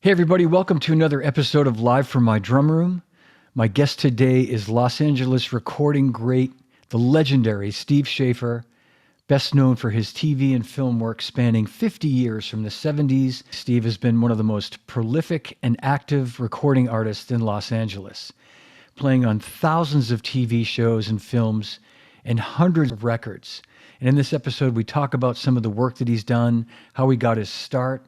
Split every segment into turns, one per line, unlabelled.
Hey, everybody, welcome to another episode of Live from My Drum Room. My guest today is Los Angeles recording great, the legendary Steve Schaeffer, best known for his TV and film work spanning 50 years from the 70s. Steve has been one of the most prolific and active recording artists in Los Angeles, playing on thousands of TV shows and films and hundreds of records. And in this episode, we talk about some of the work that he's done, how he got his start.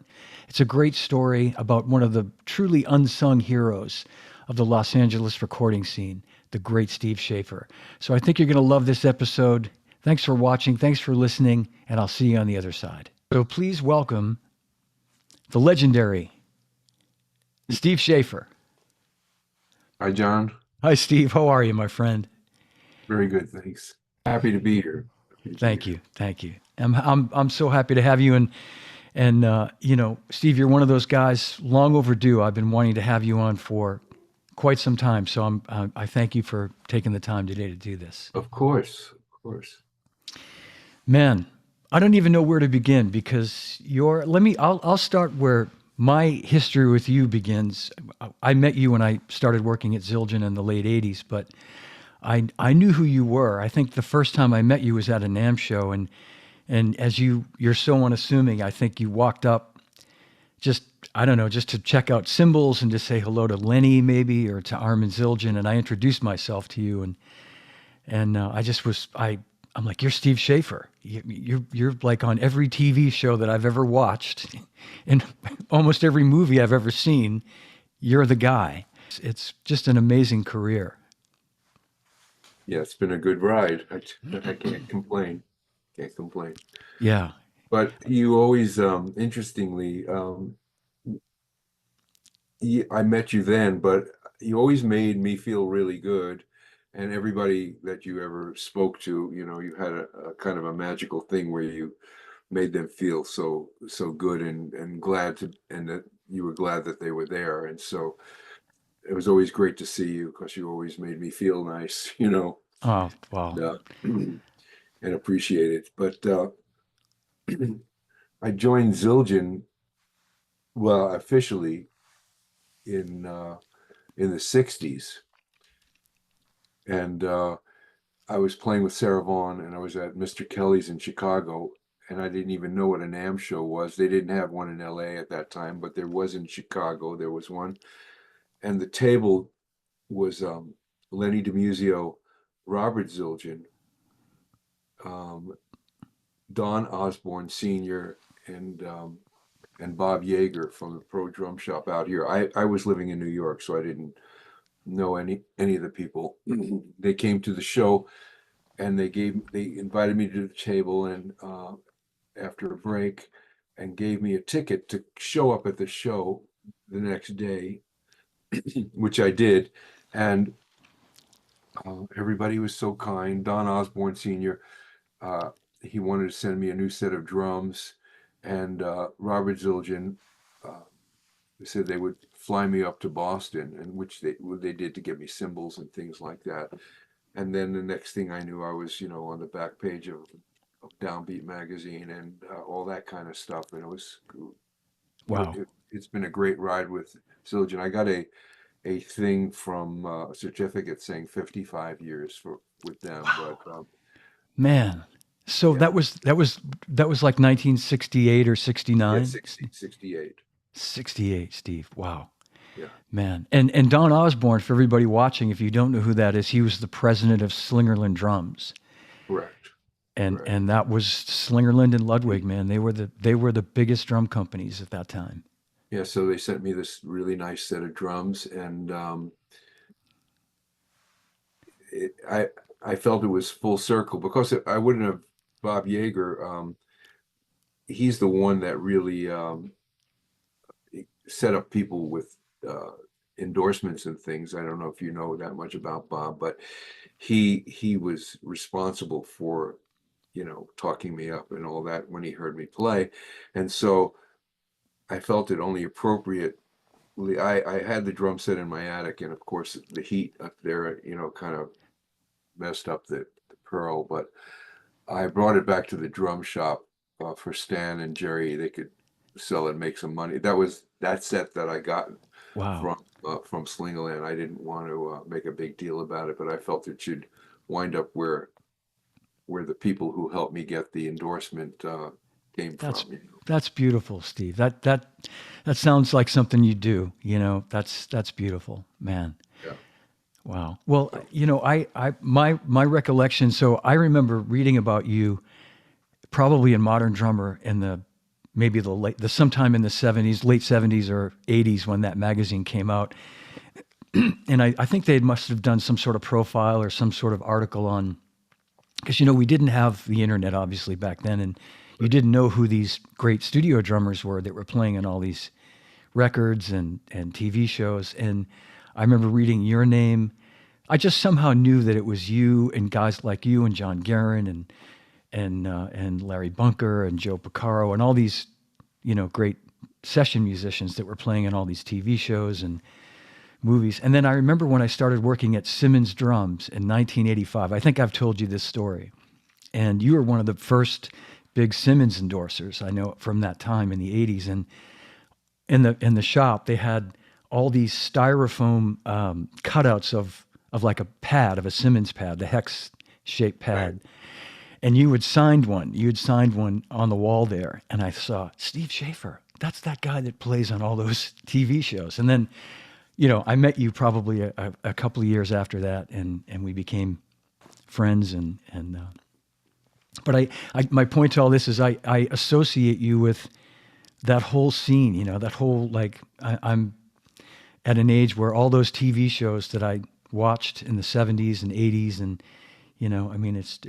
It's a great story about one of the truly unsung heroes of the Los Angeles recording scene, the great Steve Schaeffer. So I think you're going to love this episode. Thanks for watching. Thanks for listening. And I'll see you on the other side. So please welcome the legendary Steve Schaeffer.
Hi, John.
Hi, Steve. How are you, my friend?
Very good, thanks. Happy to be here. Happy to be
Thank
here.
you. Thank you. I'm so happy to have you. And Steve, you're one of those guys long overdue. I've been wanting to have you on for quite some time. So I thank you for taking the time today to do this.
Of course, of course.
Man, I don't even know where to begin because I'll start where my history with you begins. I met you when I started working at Zildjian in the late 80s, but I knew who you were. I think the first time I met you was at a NAMM show, and as you're so unassuming, I think you walked up just, I don't know, just to check out cymbals and to say hello to Lenny maybe, or to Armin Zildjian. And I introduced myself to you, and I'm like, you're Steve Schaeffer. You're like on every TV show that I've ever watched and almost every movie I've ever seen. You're the guy. It's just an amazing career.
Yeah, it's been a good ride. I can't complain. Can't complain.
Yeah.
But you always, interestingly, I met you then, but you always made me feel really good. And everybody that you ever spoke to, you had a kind of a magical thing where you made them feel so good and glad and that you were glad that they were there. And so it was always great to see you because you always made me feel nice,
Oh, wow.
uh, and appreciate it. But I joined Zildjian, well, officially in uh, in the '60s, and I was playing with Sarah Vaughan, and I was at Mr. Kelly's in Chicago, and I didn't even know what an AM show was. They didn't have one in LA at that time, but there was in Chicago. There was one, and the table was Lenny DiMuzio, Robert Zildjian, um, Don Osborne Sr., and Bob Yeager from the Pro Drum Shop out here. I was living in New York, so I didn't know any of the people. They came to the show and they invited me to the table and after a break and gave me a ticket to show up at the show the next day, which I did. And everybody was so kind. Don Osborne Sr. He wanted to send me a new set of drums, and Robert Zildjian said they would fly me up to Boston, and which they did to get me cymbals and things like that. And then the next thing I knew, I was on the back page of Downbeat magazine and all that kind of stuff. And
Wow.
it's been a great ride with Zildjian. I got a thing from a certificate saying 55 years for with them, but
Man. So
yeah,
that was like 1968 or
yeah,
69?
68.
68, Steve. Wow.
Yeah,
Man. And Don Osborne, for everybody watching, if you don't know who that is, he was the president of Slingerland Drums.
correct, correct.
And that was Slingerland and Ludwig, man. They were the biggest drum companies at that time.
Yeah, so they sent me this really nice set of drums, and it, I felt it was full circle because I wouldn't have Bob Yeager. He's the one that really set up people with uh, endorsements and things. I don't know if you know that much about Bob, but he was responsible for talking me up and all that when he heard me play, and so I felt it only appropriate. I had the drum set in my attic, and of course the heat up there, kind of messed up the pearl. But I brought it back to the drum shop for Stan and Jerry. They could sell and make some money. That was that set that I got
Wow.
from Slingerland. I didn't want to make a big deal about it, but I felt it should wind up where the people who helped me get the endorsement came
That's
from. You know?
that's beautiful, Steve. That sounds like something you do. That's beautiful, man.
Yeah.
Wow. Well,
So
my recollection. So I remember reading about you probably in Modern Drummer in the maybe the sometime in the '70s, late '70s or '80s when that magazine came out, and I think they must have done some sort of profile or some sort of article on because we didn't have the internet obviously back then, and you didn't know who these great studio drummers were that were playing on all these records and TV shows. And I remember reading your name. I just somehow knew that it was you and guys like you and John Guerin and Larry Bunker and Joe Porcaro and all these great session musicians that were playing in all these TV shows and movies. And then I remember when I started working at Simmons Drums in 1985. I think I've told you this story. And you were one of the first big Simmons endorsers I know from that time in the 80s. And in the shop, they had all these styrofoam cutouts of like a pad, of a Simmons pad, the hex shaped
right.
pad. And you had signed one. You had signed one on the wall there. And I saw Steve Schaeffer. That's that guy that plays on all those TV shows. And then I met you probably a couple of years after that, and we became friends. But my point to all this is I associate you with that whole scene. That whole like I'm at an age where all those TV shows that I watched in the '70s and '80s, and I mean, it's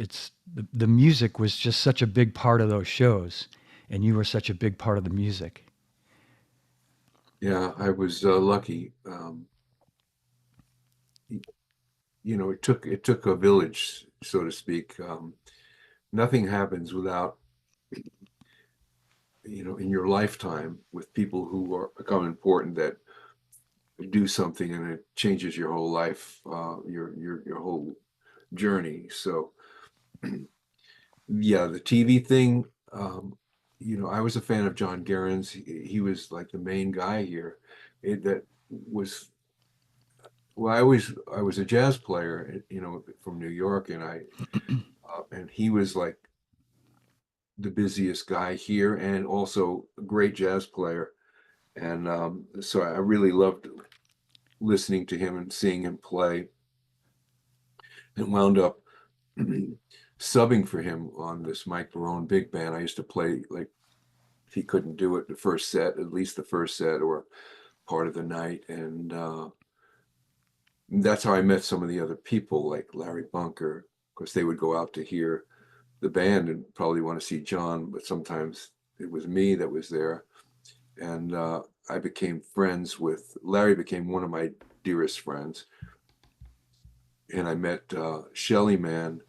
the music was just such a big part of those shows, and you were such a big part of the music.
Yeah, I was lucky. It took a village, so to speak. Nothing happens without, in your lifetime with people who are become important that do something and it changes your whole life, your whole journey. So yeah, the TV thing, I was a fan of John Guerin's. He was like the main guy here. That was well, I was a jazz player, from New York, and he was like the busiest guy here, and also a great jazz player. And so I really loved listening to him and seeing him play, and wound up subbing for him on this Mike Barone big band. I used to play like if he couldn't do it the first set, at least the first set or part of the night, and that's how I met some of the other people like Larry Bunker. Of course, they would go out to hear the band and probably want to see John, but sometimes it was me that was there. And I became friends with Larry, became one of my dearest friends. And I met Shelly Man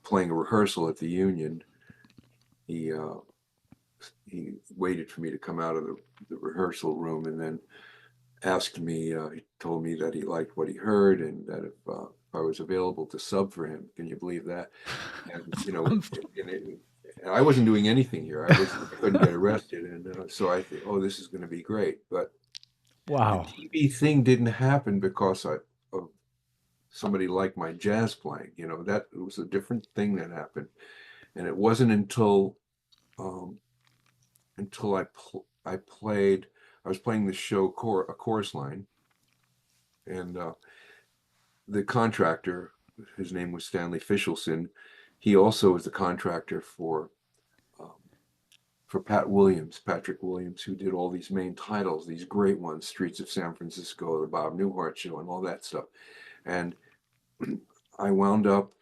playing a rehearsal at the Union. He he waited for me to come out of the rehearsal room and then asked me, he told me that he liked what he heard and that if I was available to sub for him. Can you believe that? And, and I wasn't doing anything here. I couldn't get arrested. And so I think, oh, this is going to be great. But the
Wow.
TV thing didn't happen because of somebody like my jazz playing. That was a different thing that happened. And it wasn't um, until I played, I was playing the show, a chorus line, and the contractor, his name was Stanley Fishelson. He also was the contractor um, for Patrick Williams, who did all these main titles, these great ones, Streets of San Francisco, the Bob Newhart Show, and all that stuff. And I wound up,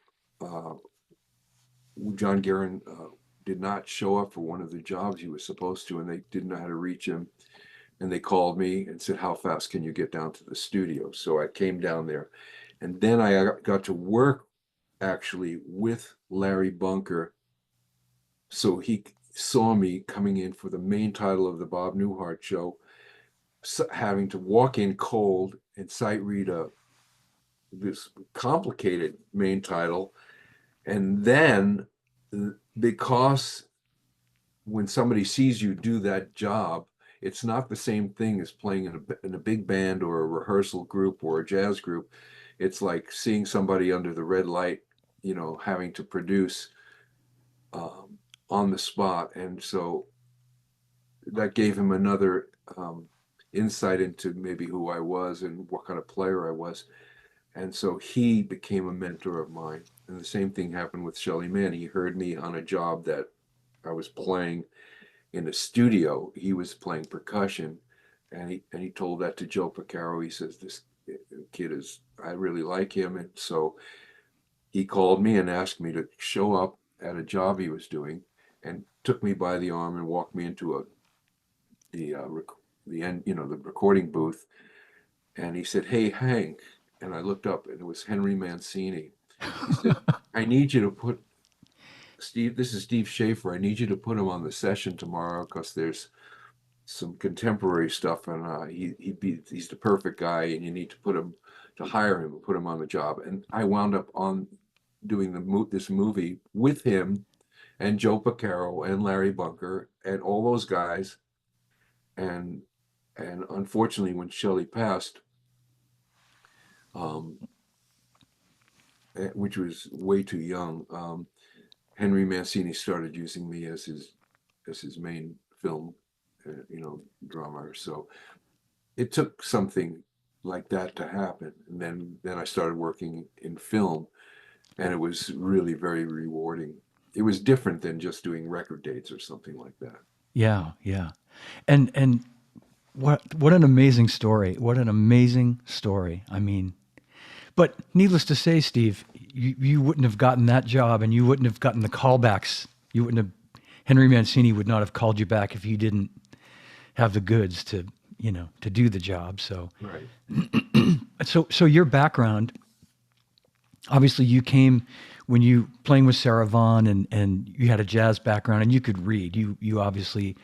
uh, John Guerin did not show up for one of the jobs he was supposed to, and they didn't know how to reach him. And they called me and said, "How fast can you get down to the studio?" So I came down there, and then I got to work actually with Larry Bunker. So he saw me coming in for the main title of the Bob Newhart Show, having to walk in cold and sight read this complicated main title. And then because when somebody sees you do that job, it's not the same thing as playing in a big band or a rehearsal group or a jazz group. It's like seeing somebody under the red light, having to produce um, on the spot. And so that gave him another insight into maybe who I was and what kind of player I was. And so he became a mentor of mine. And the same thing happened with Shelly Manne. He heard me on a job that I was playing in a studio. He was playing percussion, and he told that to Joe Porcaro. He says, "This kid is, I really like him." And so he called me and asked me to show up at a job he was doing, and took me by the arm and walked me into the the end, the recording booth. And he said, "Hey, Hank." And I looked up, and it was Henry Mancini. He said, "I need you to put Steve, this is Steve Schaeffer. I need you to put him on the session tomorrow because there's some contemporary stuff, and he's the perfect guy, and you need to hire him and put him on the job." And I wound up on doing this movie with him and Joe Porcaro and Larry Bunker and all those guys. And unfortunately, when Shelley passed, um, which was way too young, Henry Mancini started using me as his main film, drummer. So it took something like that to happen, and then I started working in film, and it was really very rewarding. It was different than just doing record dates or something like that.
Yeah, yeah. And what an amazing story. What an amazing story. I mean, but needless to say, Steve, you wouldn't have gotten that job and you wouldn't have gotten the callbacks. You wouldn't have Henry Mancini would not have called you back if you didn't have the goods to, to do the job. So
Right.
so your background, obviously you came when you playing with Sarah Vaughan and you had a jazz background and you could read. You obviously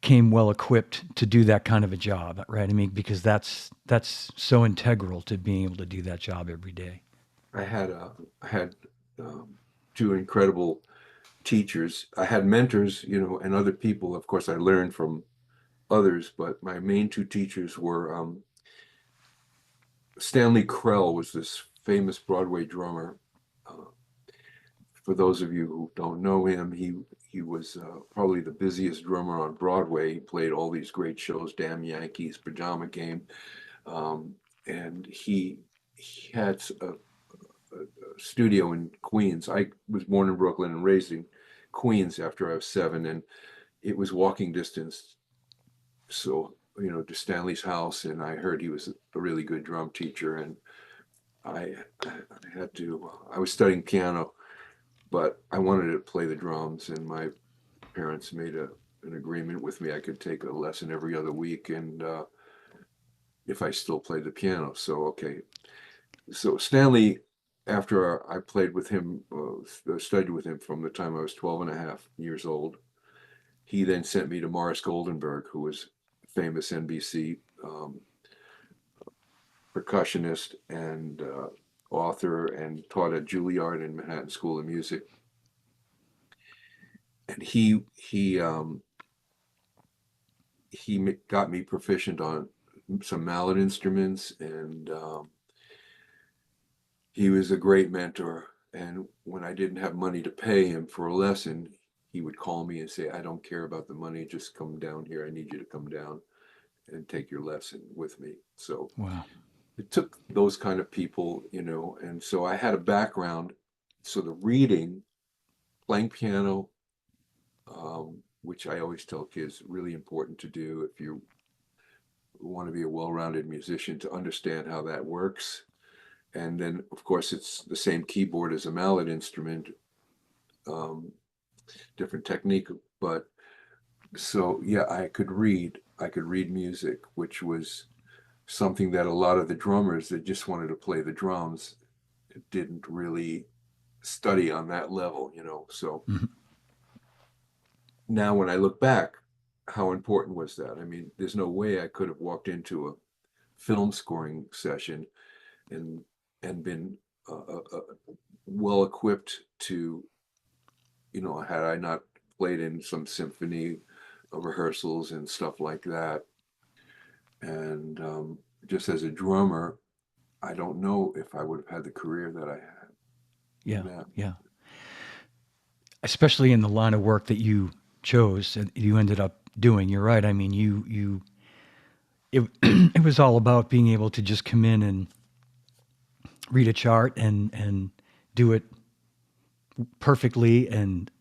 came well equipped to do that kind of a job, right? I mean, because that's so integral to being able to do that job every day.
I had two incredible teachers. I had mentors, and other people. Of course, I learned from others, but my main two teachers were Stanley Krell was this famous Broadway drummer. Uh, for those of you who don't know him, he was probably the busiest drummer on Broadway. He played all these great shows, Damn Yankees, Pajama Game, um, and he had a studio in Queens. I was born in Brooklyn and raised in Queens after I was 7, and it was walking distance. So, to Stanley's house, and I heard he was a really good drum teacher, and I had to. I was studying piano, but I wanted to play the drums, and my parents made an agreement with me. I could take a lesson every other week, and if I still played the piano. So okay. So Stanley, after I played with him, studied with him from the time I was 12 and a half years old, he then sent me to Morris Goldenberg, who was a famous NBC percussionist and author, and taught at Juilliard and Manhattan School of Music. And he got me proficient on some mallet instruments, and he was a great mentor. And when I didn't have money to pay him for a lesson, he would call me and say, "I don't care about the money, just come down here. I need you to come down and take your lesson with me." So
Wow.
it took those kind of people, and so I had a background. So the reading, playing piano, which I always tell kids, really important to do if you want to be a well-rounded musician, to understand how that works. And then, of course, it's the same keyboard as a mallet instrument, um, different technique. But so, yeah, I could read music, which was something that a lot of the drummers that just wanted to play the drums didn't really study on that level, So
Mhm.
now when I look back, how important was that? I mean, there's no way I could have walked into a film scoring session and been well equipped to, had I not played in some symphony rehearsals and stuff like that. And just as a drummer, I don't know if I would have had the career that I had
Yeah.
now.
Yeah. Especially in the line of work that you chose and you ended up doing. You're right. I mean, it, it was all about being able to just come in and read a chart and do it perfectly and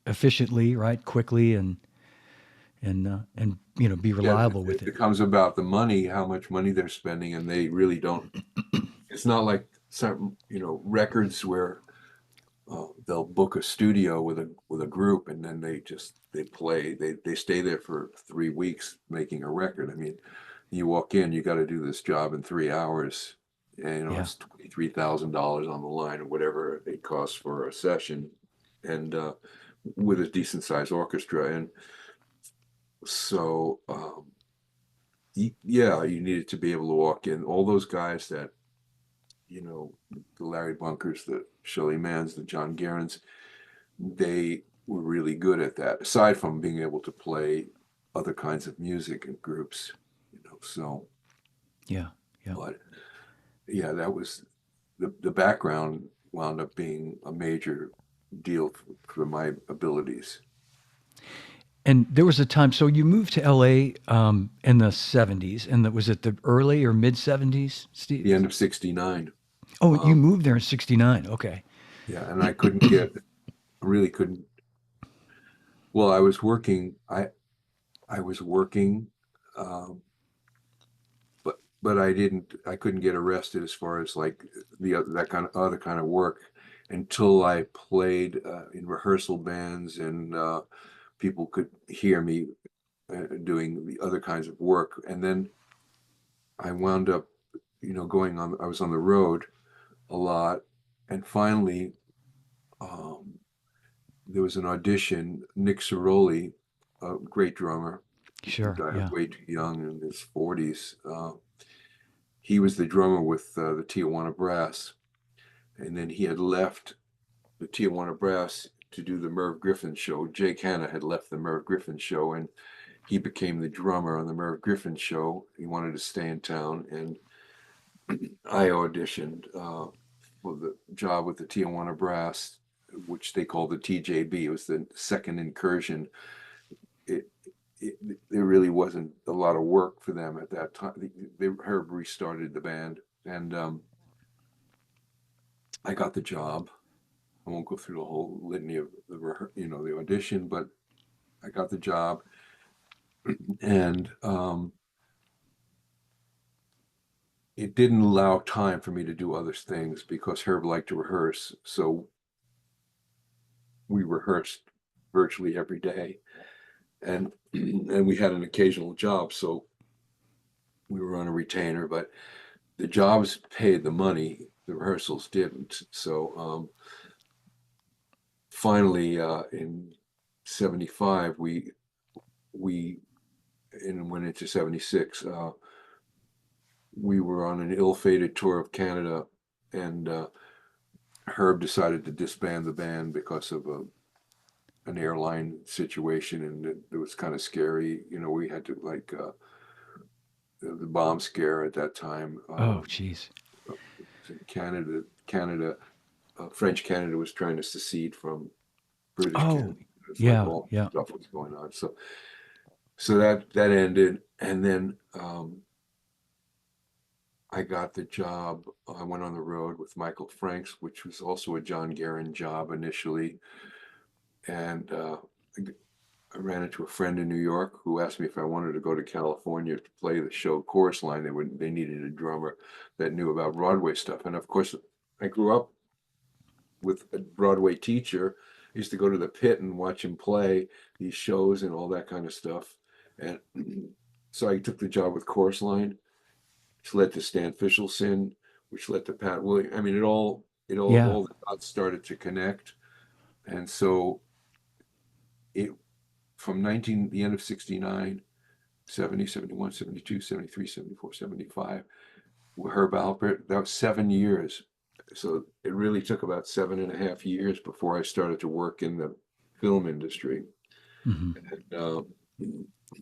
efficiently, right? Quickly and be
Yeah,
reliable with
it
it.
becomes about the money, how much money they're spending, and they really don't. It's not like some, records where they'll book a studio with a group and then they play. They stay there for 3 weeks making a record. I mean, you walk in, you got to do this job in 3 hours, and
Yeah.
it's $23,000 on the line or whatever it costs for a session, and with a decent sized orchestra. And so yeah, you needed to be able to walk in. All those guys that, the Larry Bunkers, the Shirley Manns, the John Garons, they were really good at that, aside from being able to play other kinds of music in groups, so,
Yeah. Yeah.
but yeah, that was the background wound up being a major deal for my abilities.
And there was a time, so you moved to LA in the 70s, and that was it the early or mid 70s, Steve?
The end of 69.
Oh, you
Um,
moved there in 69. Okay.
yeah, and I really couldn't, well, I was working, um, but I couldn't get arrested as far as like that kind of other kind of work until I played in rehearsal bands, and people could hear me doing the other kinds of work. And then I wound up, I was on the road a lot, and finally um, there was an audition. Nick Ceroli, a great drummer,
Sure.
died
Yeah.
way too young in his 40s. He was the drummer with the Tijuana Brass, and then he had left the Tijuana Brass to do the Merv Griffin show. Jake Hanna had left the Merv Griffin show, and he became the drummer on the Merv Griffin show. He wanted to stay in town, and I auditioned for the job with the Tijuana Brass, which they called the TJB. It was the second incursion. It, there really wasn't a lot of work for them at that time. Herb restarted the band, and I got the job. I won't go through the whole litany of the audition, but I got the job, and it didn't allow time for me to do other things because Herb liked to rehearse. So we rehearsed virtually every day, and and we had an occasional job, so we were on a retainer, but the jobs paid the money, the rehearsals didn't. So finally, in 75, we and went into 76. We were on an ill-fated tour of Canada, and Herb decided to disband the band because of an airline situation, and it was kind of scary. We had to like the bomb scare at that time.
Oh, geez.
Canada, French Canada was trying to secede from British
Oh,
Canada. It's like
yeah.
all
Yeah.
stuff was going on. So that ended, and then I got the job. I went on the road with Michael Franks, which was also a John Guerin job initially, and I ran into a friend in New York who asked me if I wanted to go to California to play the show Chorus Line. They needed a drummer that knew about Broadway stuff, and of course, I grew up with a Broadway teacher. I used to go to the pit and watch him play these shows and all that kind of stuff. And so I took the job with Chorus Line, which led to Stan Fishelson, which led to Pat Williams. I mean,
Yeah.
all the dots started to connect. And so it, from the end of 69, 70, 71, 72, 73, 74, 75, Herb Alpert, that was 7 years. So it really took about 7.5 years before I started to work in the film industry.
Hmm.
And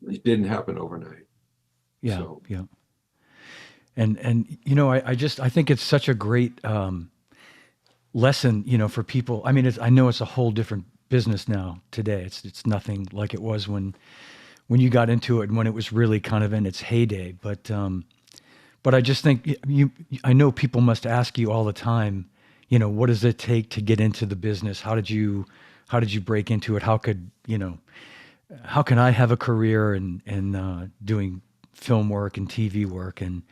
it didn't happen overnight.
Yeah,
So
yeah. And I think it's such a great lesson, for people. I mean, I know it's a whole different business now today. It's nothing like it was when you got into it and when it was really kind of in its heyday. But I just think I know people must ask you all the time, what does it take to get into the business? How did you break into it? How can I have a career and doing film work and TV work? And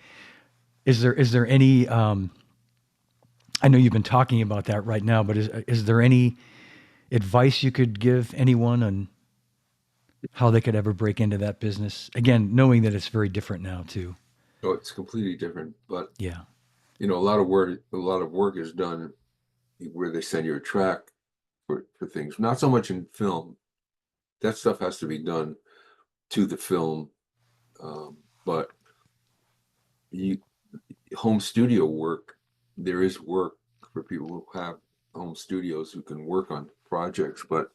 is there any, I know you've been talking about that right now, but is there any advice you could give anyone on how they could ever break into that business? Again, knowing that it's very different now too.
so it's completely different. But
Yeah.
a lot of work is done where they send you a track for things. Not so much in film. That stuff has to be done to the film. But you home studio work, there is work for people who have home studios who can work on projects, but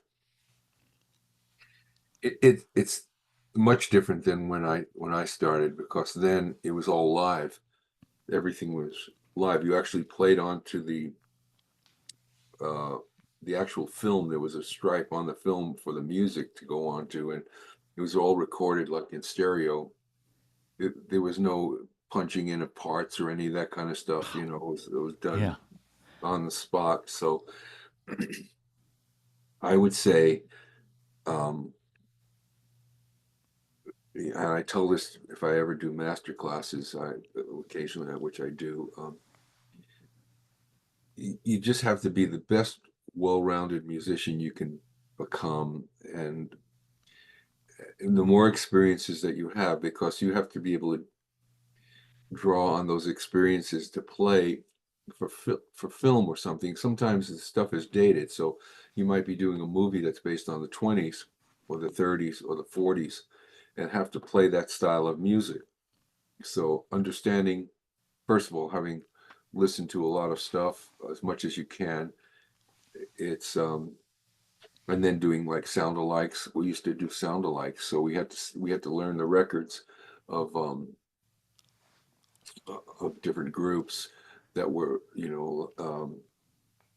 it's much different than when I started, because then it was all live. Everything was live. You actually played onto uh, the actual film. There was a stripe on the film for the music to go onto, and it was all recorded like in stereo. There was no punching in of parts or any of that kind of stuff. It was
Yeah.
done on the spot. So I would say, um, and I tell this if I ever do master classes, I occasionally, which I do, you just have to be the best well-rounded musician you can become, and the more experiences that you have, because you have to be able to draw on those experiences to play for film or something. Sometimes the stuff is dated, so you might be doing a movie that's based on the 20s or the 30s or the 40s, and have to play that style of music. So understanding, first of all, having listened to a lot of stuff as much as you can, it's and then doing like sound alikes. We used to do sound alikes, so we had to learn the records of different groups that were,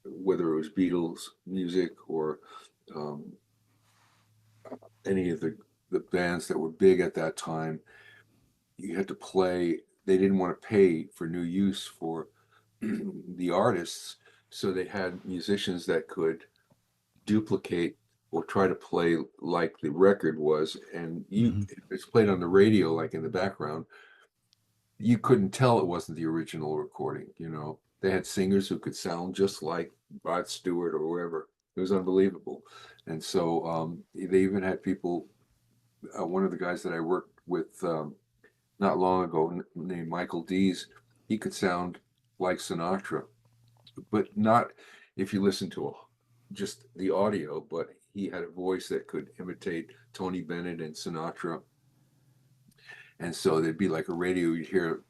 whether it was Beatles music or um, any of the bands that were big at that time. You had to play. They didn't want to pay for new use for the artists, so they had musicians that could duplicate or try to play like the record was. And
Hmm.
if it's played on the radio, like in the background, you couldn't tell it wasn't the original recording. They had singers who could sound just like Rod Stewart or whoever. It was unbelievable. And so they even had people. One of the guys that I worked with not long ago, named Michael Dees, he could sound like Sinatra, but not if you listen to just the audio. But he had a voice that could imitate Tony Bennett and Sinatra, and so there'd be like a radio, you'd hear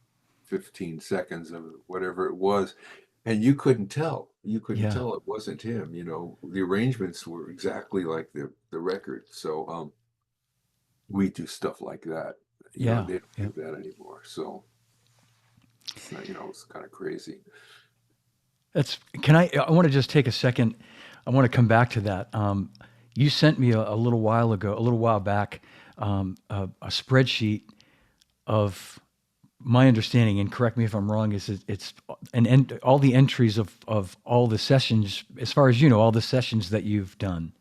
15 seconds of whatever it was, and you couldn't
Yeah.
tell it wasn't him. The arrangements were exactly like the record. So we do stuff like that.
Yeah.
They don't
Yeah.
do that anymore. So it's not, it's kind of crazy.
I want to just take a second. I want to come back to that. You sent me a little while ago, a little while back, a spreadsheet of my understanding, and correct me if I'm wrong, is it's all the entries of all the sessions, as far as you know, all the sessions that you've done.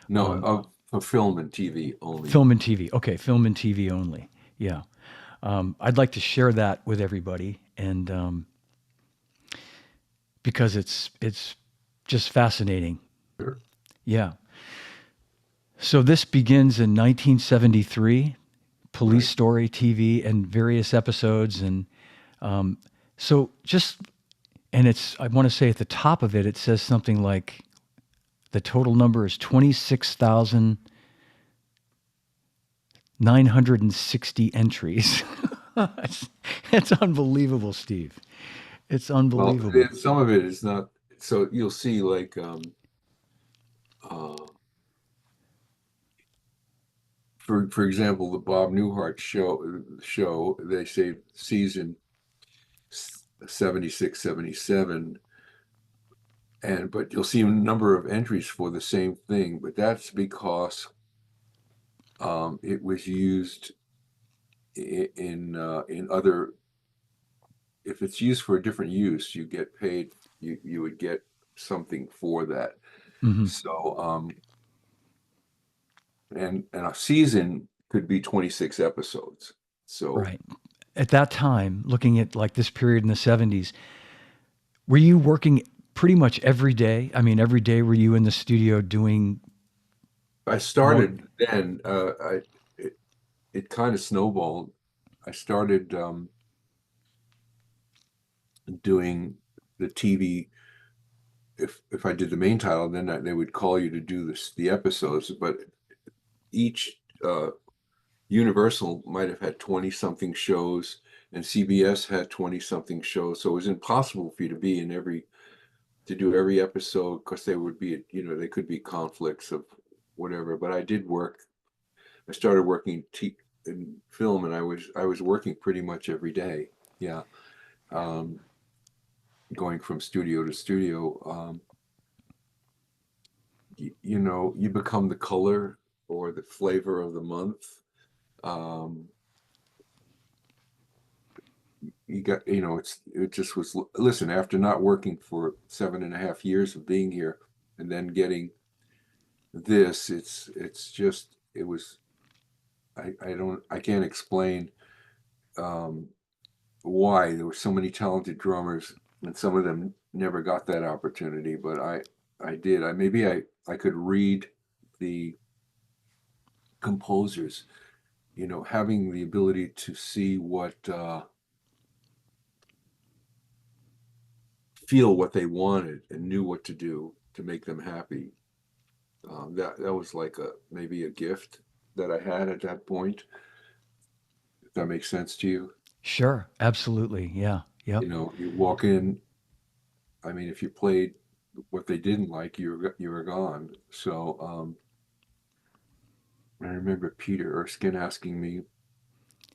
No, for film and TV only.
Film and TV. Okay, film and TV only. Yeah. I'd like to share that with everybody, and because it's just fascinating.
Sure.
Yeah. So this begins in 1973, Police
Right.
Story TV and various episodes, and um, so just and it's I want to say at the top of it, it says something like the total number is 26,960 entries. it's, it's unbelievable, Steve. It's
Well,
unbelievable.
some of it is not. So you'll see like uh, for example, the Bob Newhart show, they say season 76, 77, but you'll see a number of entries for the same thing, but that's because it was used in other. If it's used for a different use, you get paid. You would get something for that.
Hmm.
So and a season could be 26 episodes. So
Right. At that time, looking at like this period in the 70s, were you working pretty much every day? I mean, every day were you in the studio doing
I
more?
started then. It, it kind of snowballed. I started doing the TV. If I did the main title, then they would call you to do the episodes. But each Universal might have had 20 something shows, and CBS had 20 something shows. So it was impossible for you to be in every to do every episode because there would be, they could be conflicts of whatever. But I did work. I started working in film, and I was working pretty much every day. Yeah, um, going from studio to studio. You become the color or the flavor of the month. Um, you got, it just was. Listen, after not working for 7.5 years of being here, and then getting this, it's just it was. I can't explain um, why there were so many talented drummers, and some of them never got that opportunity, but I did. I could read the composers, having the ability to see feel what they wanted and knew what to do to make them happy. That was like maybe a gift that I had at that point. If that makes sense to you.
Sure, absolutely. Yeah. Yep.
You walk in. I mean, if you played what they didn't like, you were gone. So I remember Peter Erskine asking me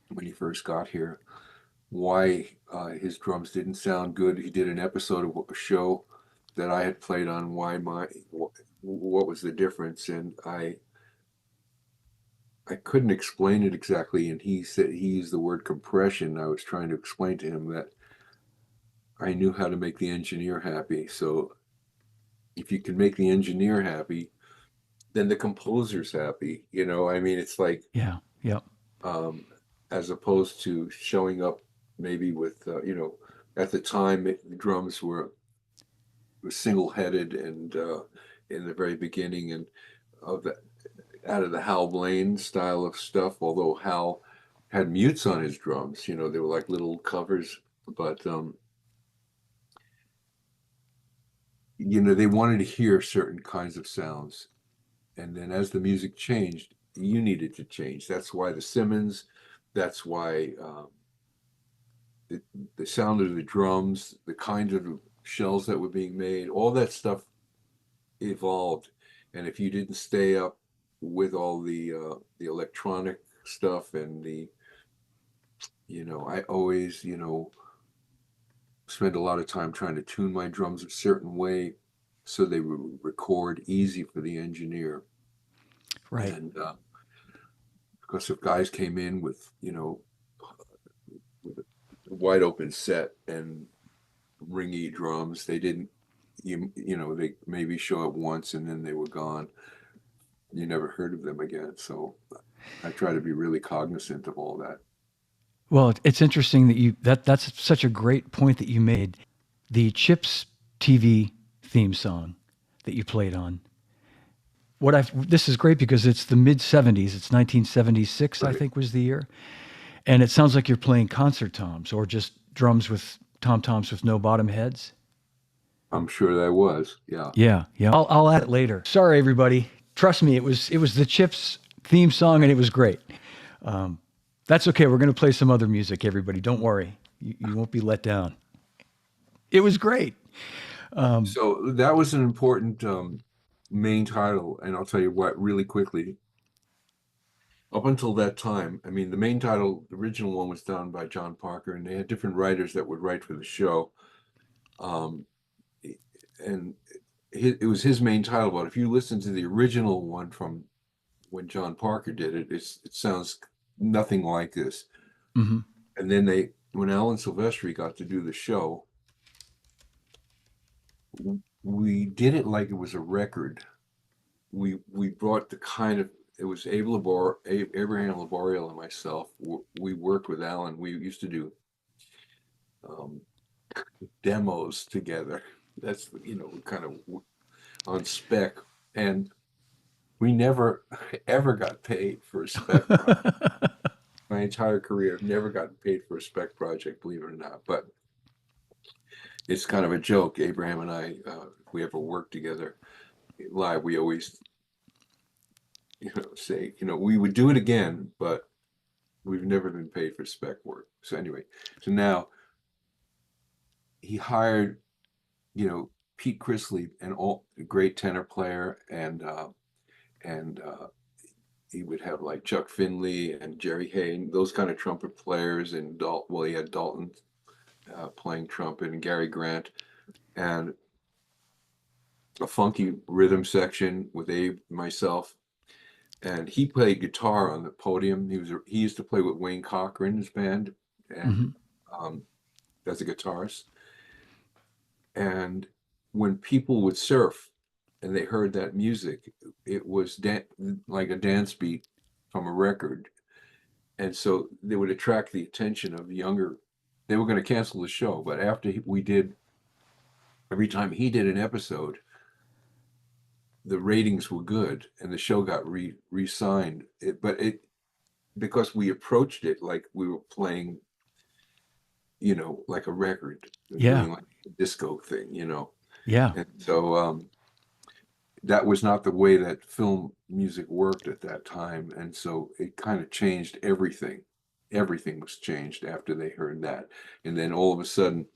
when he first got here why his drums didn't sound good. He did an episode of a show that I had played on. What was the difference? And I couldn't explain it exactly. And he said he used the word compression. I was trying to explain to him that I knew how to make the engineer happy. So if you can make the engineer happy, then the composer's happy. I mean, it's like
Yeah. Yep.
um, as opposed to showing up maybe with at the time the drums were single-headed and in the very beginning and of the out of the Hal Blaine style of stuff. Although Hal had mutes on his drums, they were like little covers, but they wanted to hear certain kinds of sounds. And then as the music changed, you needed to change. That's why the Simmons, that's why the, the sound of the drums, the kind of shells that were being made, all that stuff evolved. And if you didn't stay up with all the electronic stuff and I always, spend a lot of time trying to tune my drums a certain way so they would record easy for the engineer.
Right.
And because if guys came in with, with a wide open set and ringy drums, they didn't, they maybe show up once and then they were gone. You never heard of them again. So I try to be really cognizant of all that.
Well, it's interesting that that's such a great point that you made. The Chips TV theme song that you played on. This is great because it's the mid 70s. It's 1976, I
Right.
think was the year. And it sounds like you're playing concert toms or just drums with tom toms with no bottom heads.
I'm sure that was. Yeah.
Yeah, yeah. I'll add it later. Sorry, everybody. Trust me, it was the Chips theme song, and it was great. Um, that's okay. We're going to play some other music, everybody. Don't worry. You won't be let down. It was great.
So that was an important main title. And I'll tell you what, really quickly, Up until that time, I mean, the main title, the original one was done by John Parker, and they had different writers that would write for the show. Um, and it was his main title, but if you listen to the original one from when John Parker did it, it sounds nothing like this.
Hmm.
And then when Alan Silvestri got to do the show, we did it like it was a record. We brought the kind of it was Abraham Laboriel and myself. We worked with Alan. We used to do um, demos together. That's kind of on spec, and we never ever got paid for a spec project. My entire career, I've never gotten paid for a spec project, believe it or not. But it's kind of a joke. Abraham and I, if we ever work together live, we always, say, we would do it again, but we've never been paid for spec work. So anyway, so now he hired, Pete Chrisley, a great tenor player, and he would have like Chuck Finley and Jerry Hayne, those kind of trumpet players, and well, he had Dalton playing trumpet, and Gary Grant, and a funky rhythm section with Abe, myself, and he played guitar on the podium. He used to play with Wayne Cochran's band, and
Hmm.
um, as a guitarist. And when people would surf and they heard that music, it was like a dance beat from a record, and so they would attract the attention of younger. They were going to cancel the show, but after we did, every time he did an episode, the ratings were good, and the show got re-signed. But because we approached it like we were playing, like a record,
Yeah.
doing like a disco thing.
Yeah.
And so that was not the way that film music worked at that time, and so it kind of changed everything. Everything was changed after they heard that, and then all of a sudden,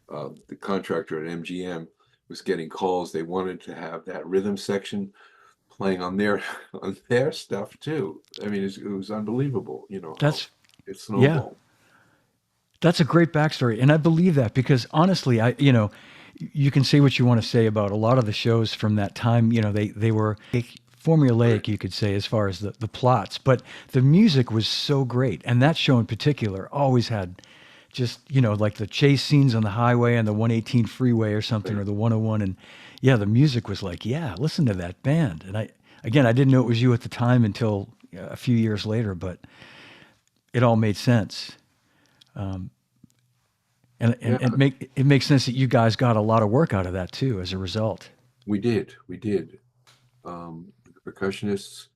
the contractor at MGM was getting calls. They wanted to have that rhythm section playing on their on their stuff too. I mean, it was unbelievable, how
That's,
it
yeah.
snowballed.
That's a great backstory. And I believe that because honestly, you can say what you want to say about a lot of the shows from that time. They were
Right.
formulaic, you could say, as far as the plots, but the music was so great. And that show in particular always had just, like the chase scenes on the highway and the 118 freeway or something,
Right.
or the 101. And yeah, the music was like, yeah, listen to that band. And again, I didn't know it was you at the time until a few years later, but it all made sense. And
Yeah,
it makes sense that you guys got a lot of work out of that too as a result.
we did. We did. The percussionists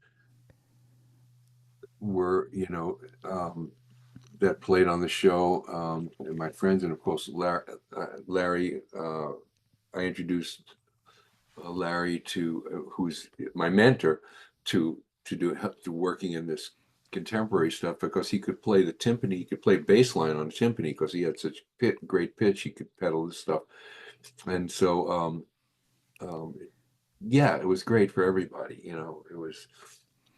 were, that played on the show, and my friends, and of course Larry. I introduced Larry to who's my mentor to do help to working in this contemporary stuff because he could play the timpani. He could play bass line on the timpani because he had such great pitch. He could pedal this stuff, and so um, yeah, it was great for everybody.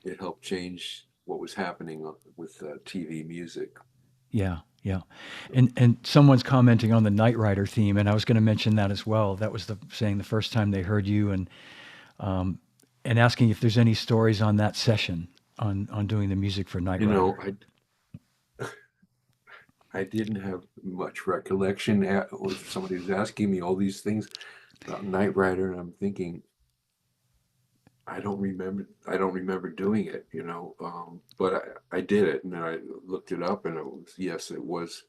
It helped change what was happening with TV music.
Yeah, yeah. And someone's commenting on the Knight Rider theme, and I was going to mention that as well. That was saying the first time they heard you, um, and asking if there's any stories on that session on doing the music for Knight
You know,
Rider.
I didn't have much recollection. Somebody was asking me all these things about Knight Rider, and I'm thinking, I don't remember. I don't remember doing it, but I did it, and then I looked it up, and yes, it was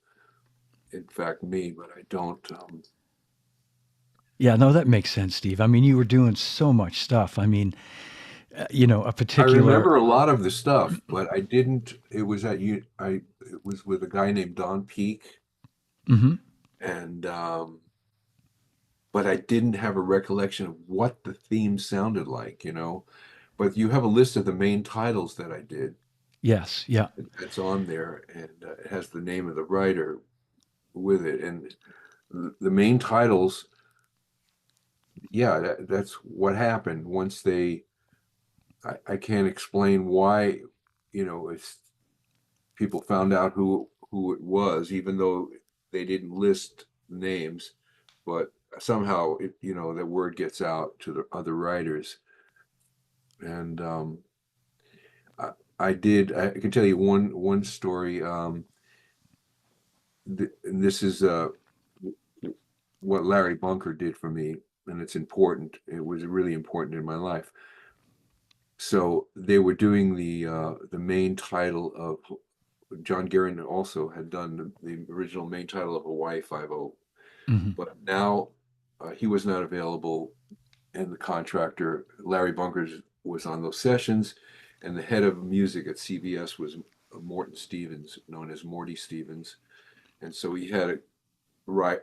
in fact me, but I don't.
Yeah, no, that makes sense, Steve. I mean, you were doing so much stuff. I mean, a
I
particular.
remember a lot of the stuff, but I didn't. It was at you. It was with a guy named Don Peake,
Hmm.
and but I didn't have a recollection of what the theme sounded like. But you have a list of the main titles that I did.
Yes, yeah,
It's on there, and it has the name of the writer with it, and the main titles. Yeah, that's what happened once they. I can't explain why. it's people found out who it was, even though they didn't list names, but somehow the word gets out to the other writers. And I, I can tell you one story. And this is what Larry Bunker did for me, and it's important. It was really important in my life. So they were doing the main title of John Guerin also had done the original main title of Hawaii Five-0,
Hmm.
but now he was not available, and the contractor Larry Bunkers was on those sessions, and the head of music at CBS was Morton Stevens, known as Morty Stevens, and so he had a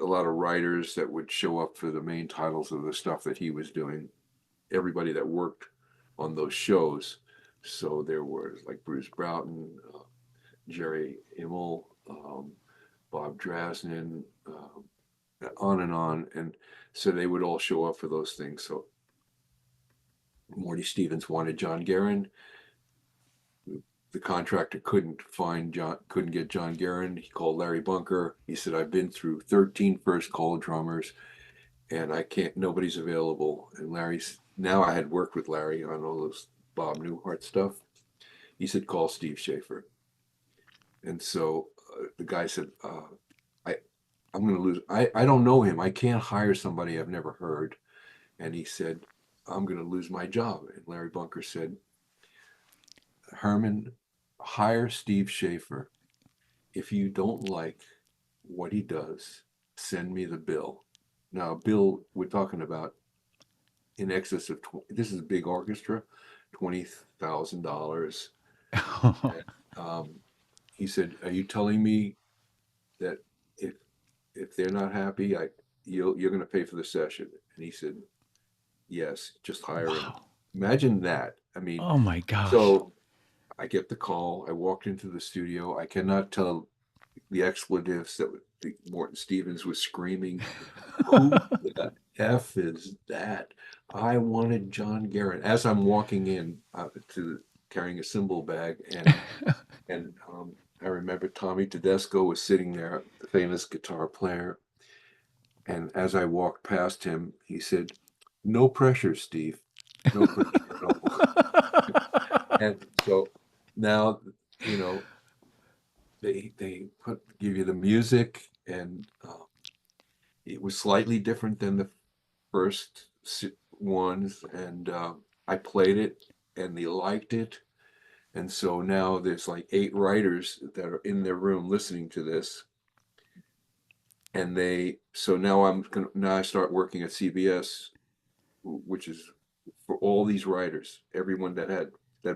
lot of writers that would show up for the main titles of the stuff that he was doing. Everybody that worked on those shows. So there was like Bruce Broughton, Jerry Immel, Bob Drasnin, on and on. And so they would all show up for those things. So Morty Stevens wanted John Guerin. The contractor couldn't get John Guerin. He called Larry Bunker. He said, I've been through 13 first call drummers and I can't, nobody's available. And now I had worked with Larry on all those Bob Newhart stuff. He said, call Steve Schaeffer. And so the guy said, I, I'm going to lose. I don't know him. I can't hire somebody I've never heard. And he said, I'm going to lose my job. And Larry Bunker said, Herman, hire Steve Schaeffer. If you don't like what he does, send me the bill. Now, bill, we're talking about in excess of this is a big orchestra, $20,000. And he said, "Are you telling me that if they're not happy, you're going to pay for the session?" And he said, "Yes, just hire him."
Wow.
Imagine that. I mean,
Oh my gosh.
so I get the call. I walked into the studio. I cannot tell the expletives that Morton Stevens was screaming. Who the F is that? I wanted John Guerin. As I'm walking in to carrying a cymbal bag, and I remember Tommy Tedesco was sitting there, the famous guitar player. And as I walked past him, he said, "No pressure, Steve. No pressure at all." And so now, you know, they give you the music, and it was slightly different than the first ones, and I played it, and they liked it, and so now there's like 8 writers that are in their room listening to this, and so now I start working at CBS, which is for all these writers, everyone that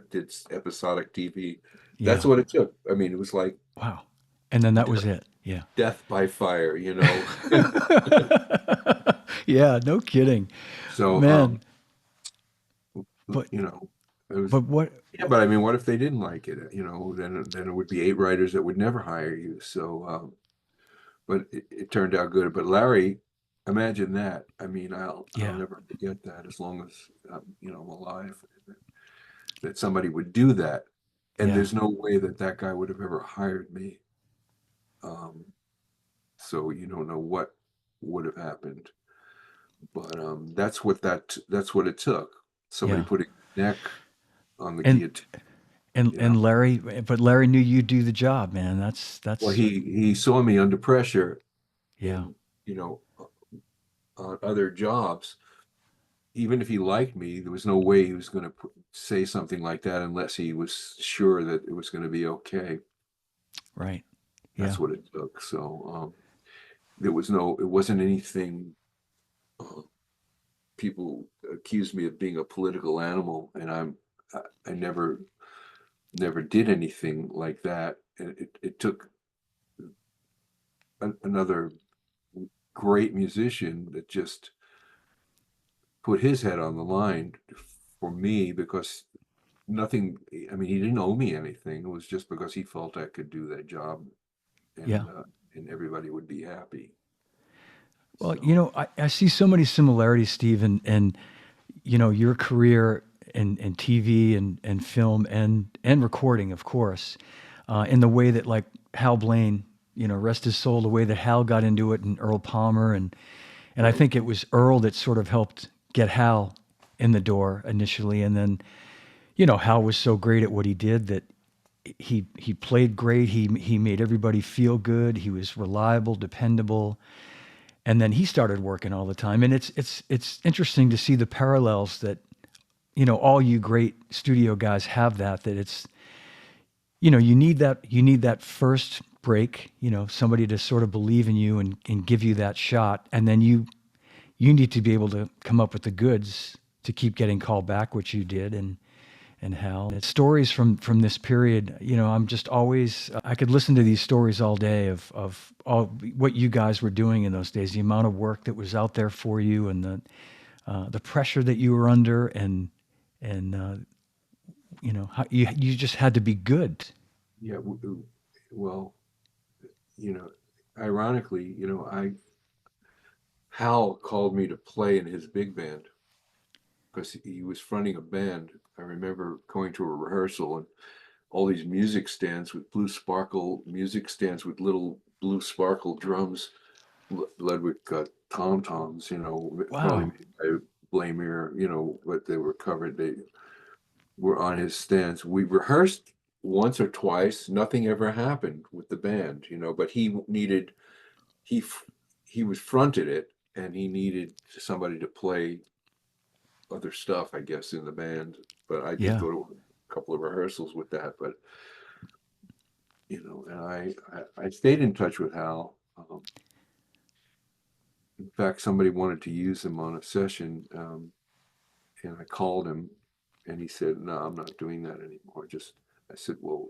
did episodic TV. That's
Yeah.
what it took. I mean, it was like
Wow. And then that was it. Yeah.
death by fire.
Yeah, no kidding.
So,
Man, but
you know, it was,
but what
yeah, but I mean, what if they didn't like it? Then it would be 8 writers that would never hire you. So, but it turned out good. But Larry, imagine that. I mean, I'll
yeah.
never forget that as long as I'm alive. That somebody would do that, and
Yeah.
there's no way that that guy would have ever hired me. Um, so you don't know what would have happened. But that's what it took. Somebody
Yeah.
putting their neck on the
And
guillotine.
and
You know.
and Larry, but Larry knew you'd do the job, man.
Well,
That's
he saw me under pressure
yeah.
in on other jobs. Even if he liked me, there was no way he was going to say something like that unless he was sure that it was going to be okay.
Right. Yeah.
That's what it took. So it wasn't anything. Uh, People accused me of being a political animal, and I never did anything like that. And it took another great musician that just put his head on the line for me, because nothing, I mean, he didn't owe me anything. It was just because he felt I could do that job,
Yeah.
and everybody would be happy.
Well,
So
I see so many similarities, Steve, and your career. in TV and film and recording, of course, in the way that like Hal Blaine, rest his soul, the way that Hal got into it and Earl Palmer and I
Right.
think it was Earl that sort of helped get Hal in the door initially, and then Hal was so great at what he did that he played great. He made everybody feel good. He was reliable, dependable, and then he started working all the time. And it's interesting to see the parallels that all you great studio guys have that it's you need that first break, somebody to sort of believe in you and give you that shot, and then you need to be able to come up with the goods to keep getting called back, which you did, and how stories from this period. I'm just always I could listen to these stories all day of all what you guys were doing in those days, the amount of work that was out there for you, and the pressure that you were under, and how you just had to be good.
Yeah. Well, you know, ironically, I Hal called me to play in his big band because he was fronting a band. I remember going to a rehearsal and all these music stands with blue sparkle music stands with little blue sparkle drums, Ludwig tom toms, probably
Wow.
made by Blamire, but they were covered. They were on his stands. We rehearsed once or twice. Nothing ever happened with the band, but he he was fronted it, and he needed somebody to play other stuff, I guess, in the band. But I did
Yeah.
go to a couple of rehearsals with that. But and I stayed in touch with Hal. In fact, somebody wanted to use him on a session, and I called him, and he said, "No, I'm not doing that anymore." Just I said, "Well,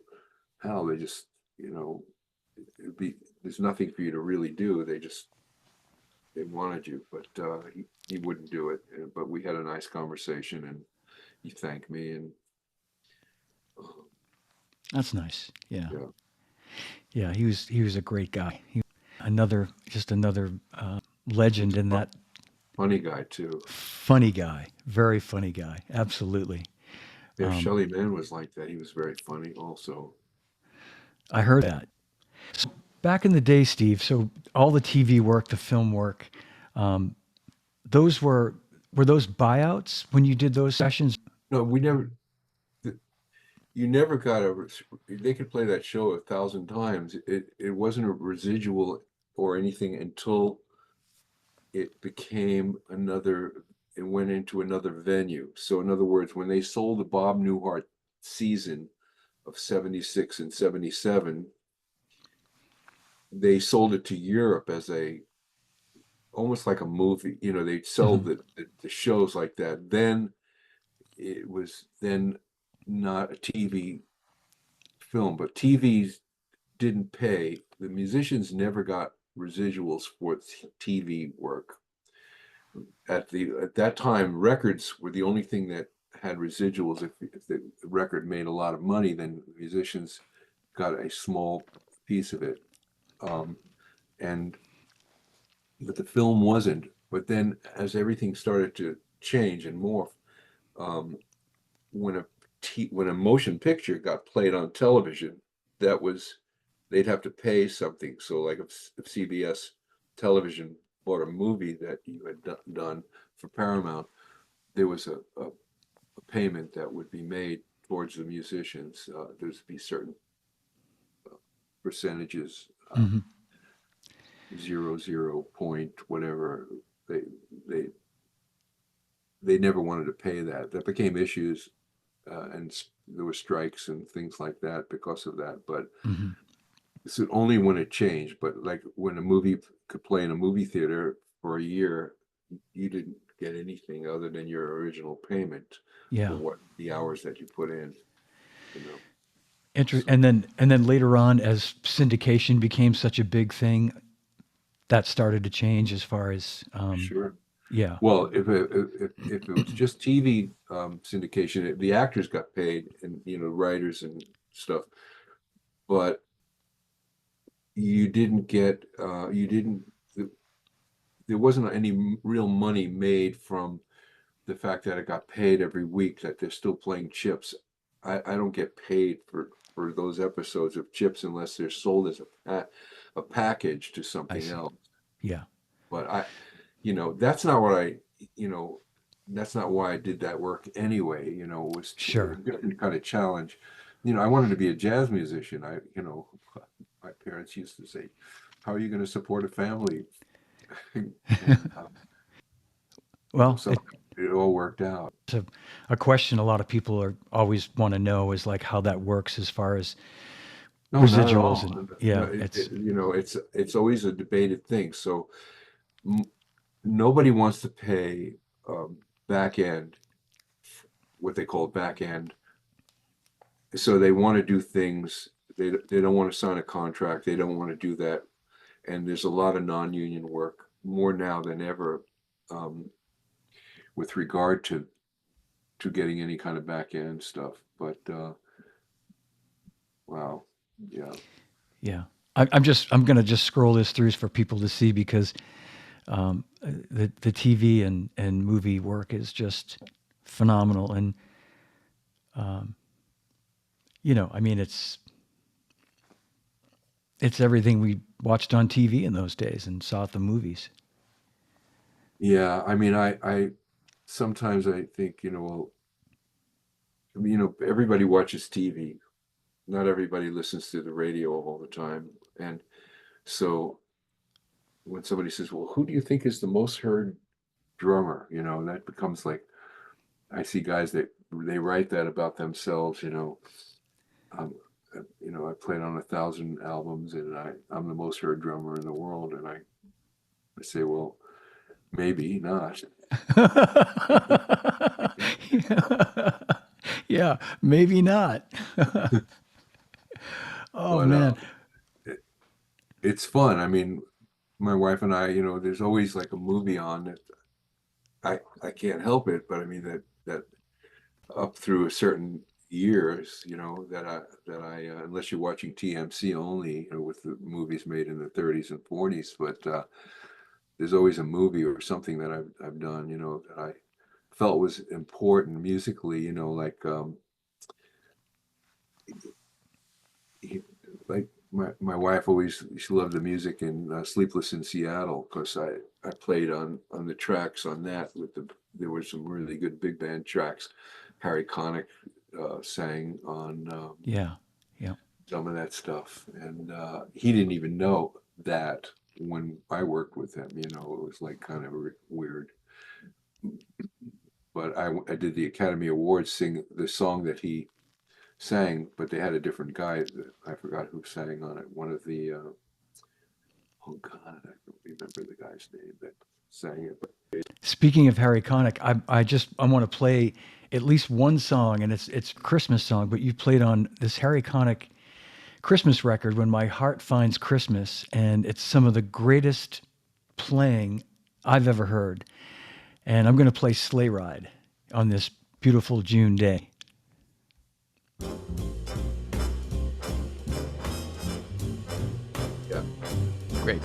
Hal, they just you know, it'd be there's nothing for you to really do. They wanted you, but he wouldn't do it. But we had a nice conversation, and he thanked me, and uh,
That's nice. Yeah.
yeah,
Yeah, he was a great guy. Another legend in that.
funny guy too.
Funny guy, very funny guy, absolutely.
Yeah, Shelley Mann was like that. He was very funny, also.
I heard that. So back in the day, Steve, so all the TV work, the film work, um, those were those buyouts when you did those sessions?
No, we never. You never got a. They could play that show 1,000 times. It wasn't a residual or anything until it became another. It went into another venue. So in other words, when they sold the Bob Newhart season of 76 and 77, they sold it to Europe as a almost like a movie. They'd sell
Hmm.
the shows like that. Then it was then not a TV film, but TVs didn't pay. The musicians never got residuals for TV work. At that time, records were the only thing that had residuals. If the record made a lot of money, then musicians got a small piece of it. Um, and but the film wasn't. But then, as everything started to change and morph, um, when when a motion picture got played on television, that was they'd have to pay something. So, like if CBS television bought a movie that you had done for Paramount, there was a payment that would be made towards the musicians. There'd be certain percentages,
Hmm.
0.00 point whatever. They they they never wanted to pay that. That became issues, and there were strikes and things like that because of that. But
Hmm.
it's only when it changed. But like when a movie could play in a movie theater for a year, you didn't get anything other than your original payment for
Yeah.
what the hours that you put in. You know. So
And then later on, as syndication became such a big thing, that started to change as far as
sure.
yeah.
Well, if it was just TV syndication, the actors got paid, and writers and stuff, but you didn't there wasn't any real money made from the fact that I got paid every week, that they're still playing Chips. I don't get paid for those episodes of Chips unless they're sold as a package to
I
something
see.
else.
Yeah,
But that's not what you know, that's not why I did that work anyway. It was a
sure.
different kind of challenge. I wanted to be a jazz musician. My parents used to say, "How are you going to support a family?" And
Well,
so it all worked out.
it's a question a lot of people are always want to know is like how that works as far as
No, not at
residuals,
all.
and
No,
yeah, it's
it's always a debated thing. So m nobody wants to pay back end, what they call back end. So they want to do things. They don't want to sign a contract. They don't want to do that. And there's a lot of non-union work more now than ever, um, with regard to getting any kind of back end stuff. But wow, yeah,
yeah. I'm gonna just scroll this through for people to see because the TV and movie work is just phenomenal, and um, I mean it's everything we watched on TV in those days and saw at the movies.
yeah. I mean, I sometimes I think, well, everybody watches TV. Not everybody listens to the radio all the time. And so when somebody says, well, who do you think is the most heard drummer? That becomes like, I see guys that they write that about themselves. Um, I played on 1,000 albums, and I'm the most heard drummer in the world. And I say, well, maybe not.
Yeah, maybe not. Oh
But
man.
it, it's fun. I mean, my wife and I, there's always like a movie on that I can't help it, but I mean that up through a certain years, that I unless you're watching TMC only, with the movies made in the 30s and 40s, but there's always a movie or something that I've done, that I felt was important musically, like he, like my wife always, she loved the music in Sleepless in Seattle, because I played on the tracks on that there were some really good big band tracks. Harry Connick sang on
Yeah. Yeah.
some of that stuff, and he didn't even know that when I worked with him. It was like kind of weird. But I did the Academy Awards sing the song that he sang, but they had a different guy that I forgot who sang on it. One of the oh God, I don't remember the guy's name that sang it. But
Speaking of Harry Connick, I want to play at least one song, and it's a Christmas song. But you played on this Harry Connick Christmas record, "When My Heart Finds Christmas," and it's some of the greatest playing I've ever heard. And I'm going to play "Sleigh Ride" on this beautiful June day.
yeah,
Great.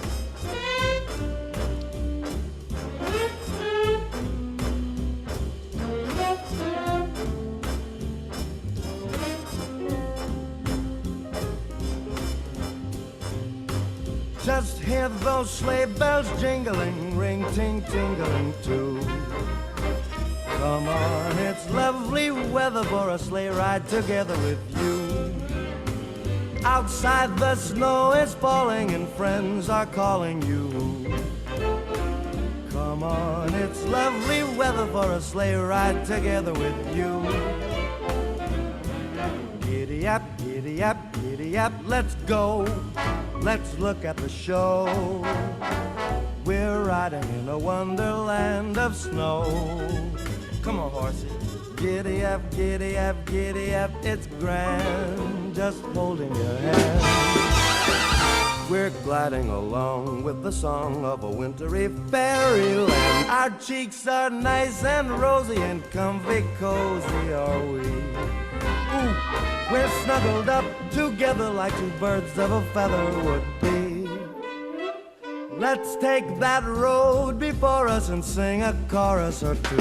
Just hear those sleigh bells jingling, ring, ting, tingling too. Come on, it's lovely weather for a sleigh ride together with you. Outside the snow is falling and friends are calling you. Come on, it's lovely weather for a sleigh ride together with you. Giddy up, giddy up, giddy up, let's go. Let's look at the show. We're riding in a wonderland of snow. Come on, horsey. Giddy up, giddy up, giddy up. It's grand just holding your hand. We're gliding along with the song of a wintry fairyland. Our cheeks are nice and rosy and comfy cozy are we. Ooh, we're snuggled up together like two birds of a feather would be. Let's take that road before us and sing a chorus or two.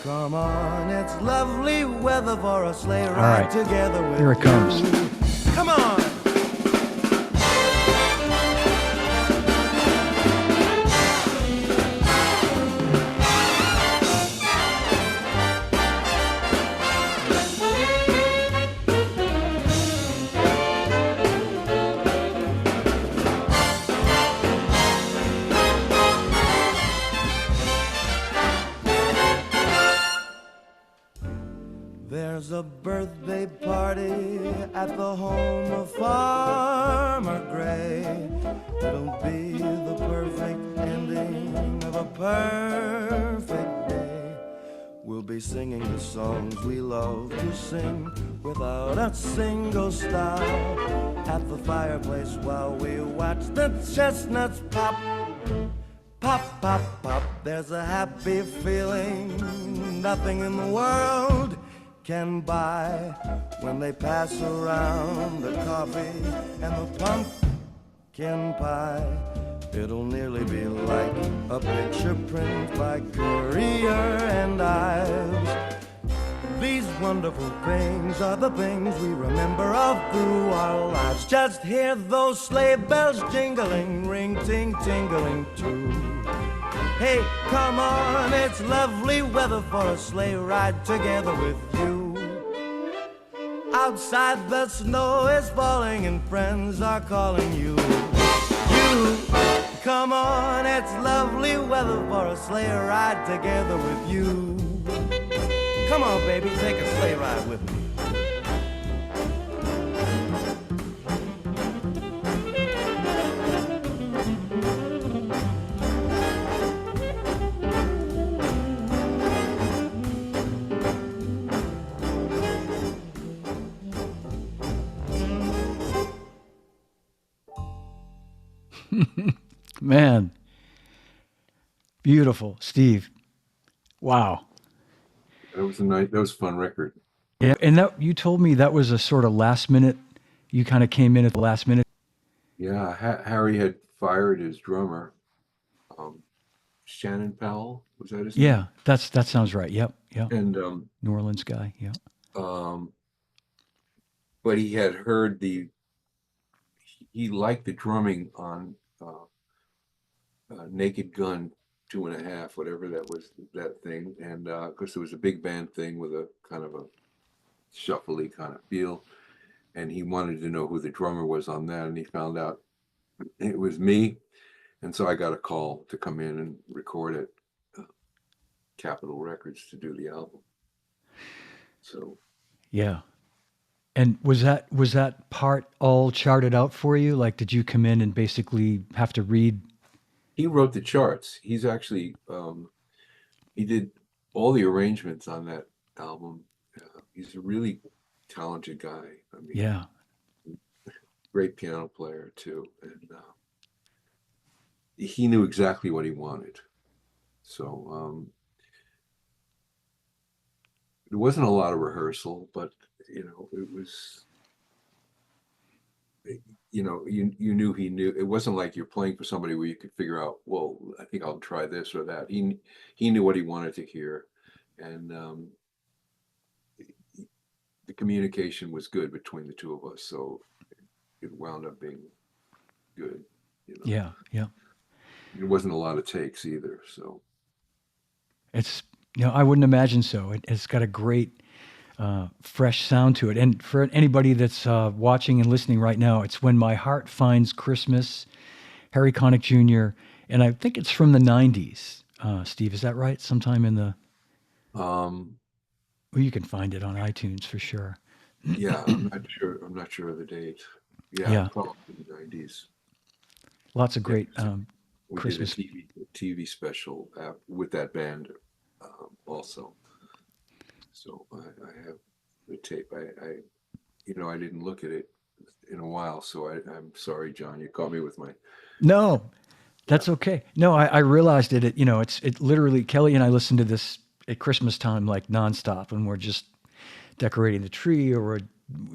Come on, it's lovely weather for a sleigh ride
right.
together with
Here it comes.
you. Come on! There's a birthday party at the home of Farmer Gray. It'll be the perfect ending of a perfect day. We'll be singing the songs we love to sing without a single stop at the fireplace while we watch the chestnuts pop. Pop, pop, pop. There's a happy feeling nothing in the world can buy when they pass around the coffee and the pumpkin pie. It'll nearly be like a picture print by Currier and Ives. These wonderful things are the things we remember all through our lives. Just hear those sleigh bells jingling, ring, ting, tingling too. Hey, come on, it's lovely weather for a sleigh ride together with you. Outside the snow is falling and friends are calling you. You, come on, it's lovely weather for a sleigh ride together with you. Come on, baby, take a sleigh ride with me.
Man, beautiful, Steve. Wow.
That was that was a fun record.
Yeah, and that you told me that was a sort of last minute. You kind of came in at the last minute.
Yeah, Harry had fired his drummer, Shannon Powell. Was that his name?
Yeah, that sounds right. Yep, yep.
And
New Orleans guy. Yeah.
but he had heard he liked the drumming on Naked Gun 2.5, whatever that was, that thing, and because it was a big band thing with a kind of a shuffly kind of feel, and he wanted to know who the drummer was on that, and he found out it was me, and so I got a call to come in and record at Capitol Records to do the album. So
Yeah. And was that part all charted out for you? Like, did you come in and basically have to read?
he wrote the charts. He's actually he did all the arrangements on that album. He's a really talented guy. I mean,
Yeah.
great piano player too, and he knew exactly what he wanted. So there wasn't a lot of rehearsal, but it was, you knew he knew. It wasn't like you're playing for somebody where you could figure out, well, I think I'll try this or that. He knew what he wanted to hear, and the communication was good between the two of us, so it wound up being good.
Yeah. Yeah.
It wasn't a lot of takes either, so.
It's, I wouldn't imagine so. It's got a great, fresh sound to it. And for anybody that's watching and listening right now, it's When My Heart Finds Christmas, Harry Connick Jr., and I think it's from the 90s. Steve, is that right? Sometime in the... Well, you can find it on iTunes for sure.
Yeah, I'm not sure of the date. Yeah. Probably in the 90s.
Lots of great
We
Christmas.
did a TV special with that band also. So I have the tape. I didn't look at it in a while, so I'm sorry, John. You caught me with my...
No, that's okay. No, I realized it. It literally, Kelly and I listened to this at Christmas time, like nonstop, and we're just decorating the tree or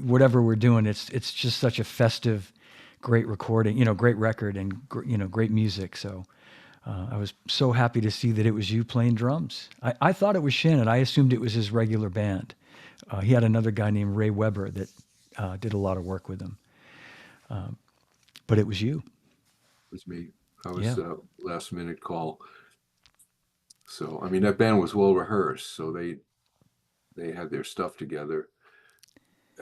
whatever we're doing. It's just such a festive great recording, great record and, great music. So I was so happy to see that it was you playing drums. I thought it was Shannon. I assumed it was his regular band. He had another guy named Ray Weber that did a lot of work with him. But it was you.
It was me. I
Yeah.
was last minute call. So I mean that band was well rehearsed, so they had their stuff together.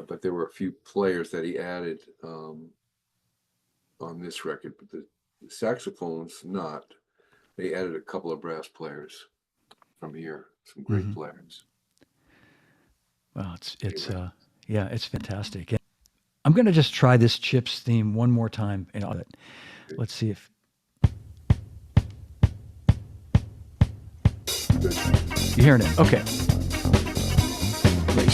But there were a few players that he added on this record. But the saxophones, not. They added a couple of brass players from here, some great
Mm-hmm.
players.
Well, it's
Anyway,
yeah, it's fantastic. And I'm gonna just try this Chips theme one more time, and let's see if
good.
you're hearing it. Okay. Great.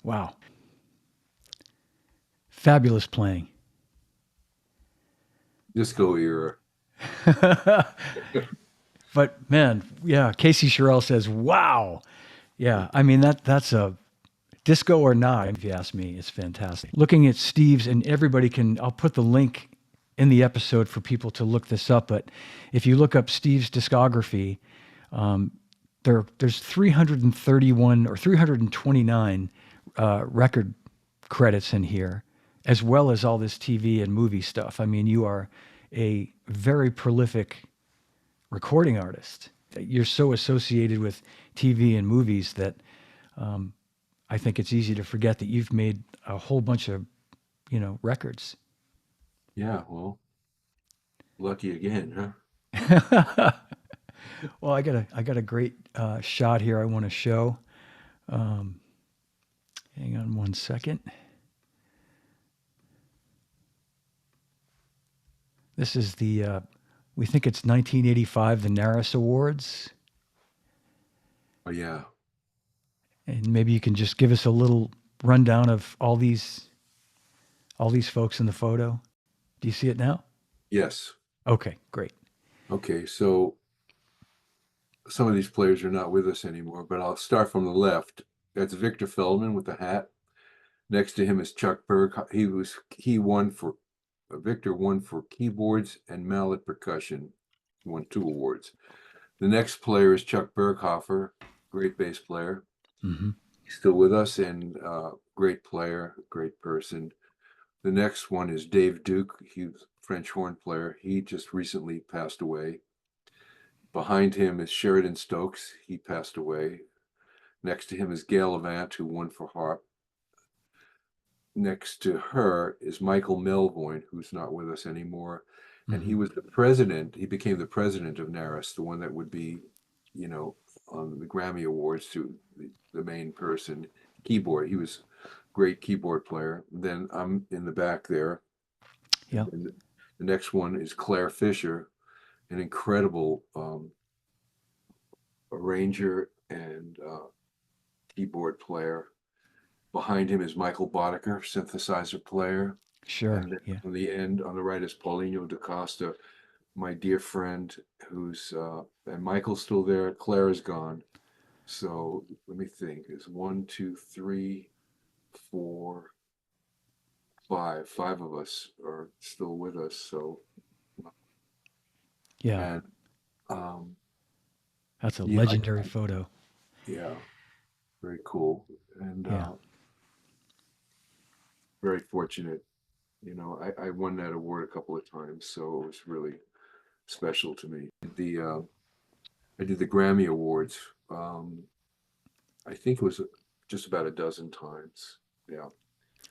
Wow. Fabulous playing.
Disco era.
But man, yeah, Casey Sherrill says, "Wow." Yeah, I mean that's a disco or not, if you ask me, it's fantastic. Looking at Steve's, and everybody can, I'll put the link in the episode for people to look this up. But if you look up Steve's discography, there's 331 or 329 record credits in here, as well as all this TV and movie stuff. I mean, you are a very prolific recording artist. You're so associated with TV and movies that I think it's easy to forget that you've made a whole bunch of, records.
Yeah, well, lucky again, huh?
Well, I got a great shot here I want to show. Hang on one second. This is we think it's 1985, the Naris Awards.
Oh yeah.
And maybe you can just give us a little rundown of all these folks in the photo. Do you see it now?
Yes.
Okay, great.
Okay, so some of these players are not with us anymore, but I'll start from the left. That's Victor Feldman with the hat. Next to him is Chuck Berg. Victor won for keyboards and mallet percussion. He won 2 awards. The next player is Chuck Berghofer, great bass player.
Mm-hmm.
He's still with us and great player, great person. The next one is Dave Duke. He's a French horn player. He just recently passed away. Behind him is Sheridan Stokes. He passed away. Next to him is Gail Levant, who won for harp. Next to her is Michael Melvoin, who's not with us anymore. And he was the president. He became the president of NARAS, the one that would be, on the Grammy Awards to the main person. Keyboard. He was a great keyboard player. Then I'm in the back there.
Yeah.
And the next one is Claire Fisher, an incredible arranger and keyboard player. Behind him is Michael Boddicker, synthesizer player.
Sure.
And then
Yeah.
on the end, on the right is Paulinho da Costa, my dear friend, who's and Michael's still there. Claire is gone. So let me think. It's 1, 2, 3, 4, 5. 5 of us are still with us. So
Yeah.
and
That's a
Yeah,
legendary photo.
yeah, very cool, and
Yeah.
very fortunate. I won that award a couple of times, so it was really special to me. I did the Grammy Awards. Um, I think it was just about a dozen times. Yeah,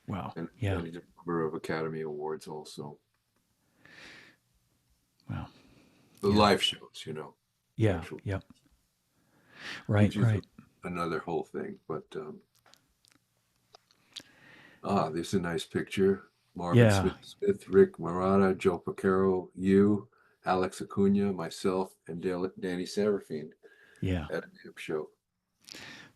Wow.
and
Yeah.
I did a number of Academy Awards also.
Wow.
The
Yeah.
live shows, the
Yeah.
actual,
Yep. Right.
which is
Right.
another whole thing. But there's a nice picture. Marvin
Yeah.
Smith, Rick Marotta, Joe Porcaro, you, Alex Acuna, myself, and Danny Serafine
Yeah.
at a NAMM show.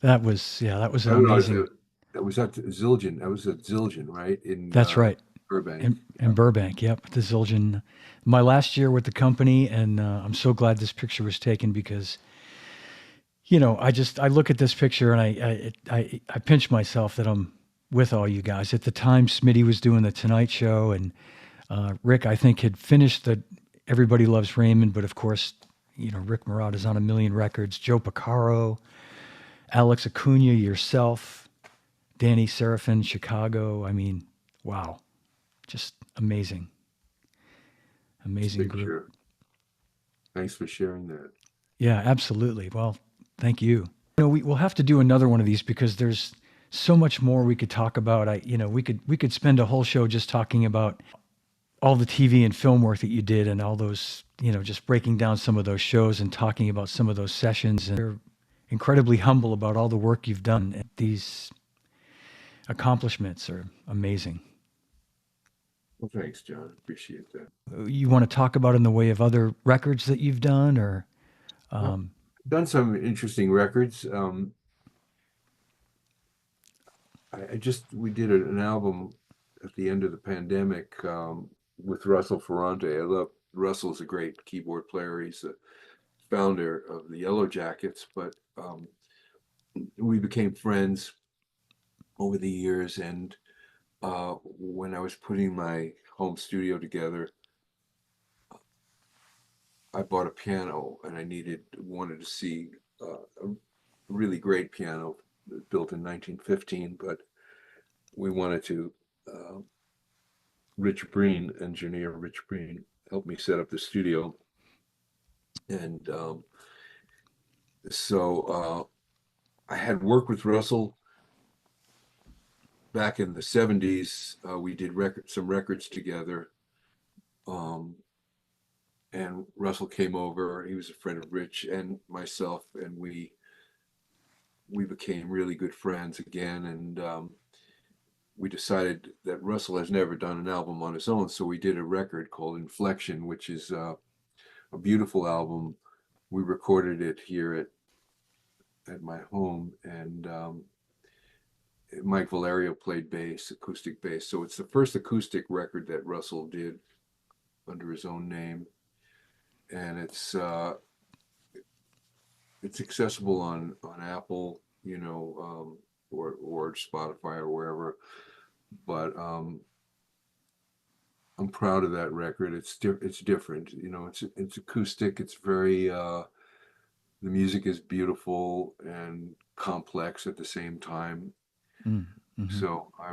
That was an
I don't know.
amazing.
That was at Zildjian. I was at Zildjian, right? In
That's right.
Burbank.
In Burbank. Yep. The Zildjian. My last year with the company, and I'm so glad this picture was taken because, I look at this picture and I pinch myself that I'm with all you guys. At the time, Smitty was doing the Tonight Show, and Rick, I think, had finished the Everybody Loves Raymond, but of course, Rick Marotta's on a million records. Joe Porcaro, Alex Acuna, yourself, Danny Serafin, Chicago. I mean, wow, just amazing,
This
amazing group.
picture. Thanks for sharing that.
Yeah, absolutely. Well, thank you. We'll have to do another one of these because there's so much more we could talk about. We could spend a whole show just talking about all the TV and film work that you did and all those, just breaking down some of those shows and talking about some of those sessions. And you're incredibly humble about all the work you've done. And these accomplishments are amazing.
Well, thanks, John. Appreciate that.
You want to talk about in the way of other records that you've done, or
Well, done some interesting records. We did an album at the end of the pandemic with Russell Ferrante. I love Russell's a great keyboard player. He's the founder of the Yellow Jackets, but we became friends over the years. And when I was putting my home studio together, I bought a piano and wanted to see a really great piano built in 1915, but we wanted to, uh, engineer Rich Breen, helped me set up the studio. And so I had worked with Russell back in the 70s. We did some records together. Um, and Russell came over. He was a friend of Rich and myself, and we became really good friends again. And we decided that Russell has never done an album on his own, so we did a record called Inflection, which is a beautiful album. We recorded it here at my home, and Mike Valerio played bass, acoustic bass. So it's the first acoustic record that Russell did under his own name, and it's accessible on Apple, or Spotify or wherever. But I'm proud of that record. It's different, it's acoustic. It's very the music is beautiful and complex at the same time.
mm-hmm.
So I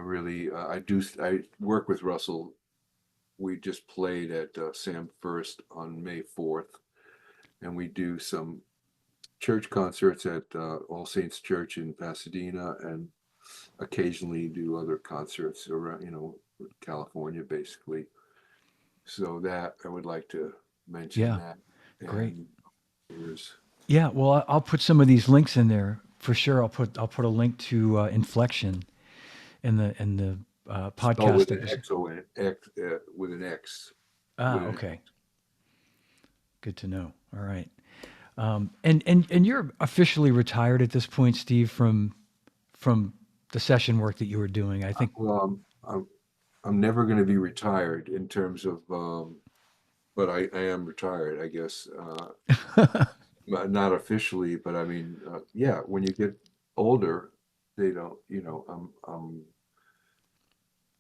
work with Russell. We just played at Sam First on May 4th, and we do some church concerts at All Saints Church in Pasadena, and occasionally do other concerts around, California, basically. So that I would like to mention
Yeah,
that.
great.
And there's
Yeah, well, I'll put some of these links in there for sure. I'll put a link to Inflection in the
spelled
podcast
with an
episode.
X, with an X.
Okay, good to know. All right, and you're officially retired at this point, Steve, from the session work that you were doing. I think.
Well, I'm never going to be retired in terms of, but I am retired, I guess. But not officially, but I mean, yeah, when you get older, they don't, I'm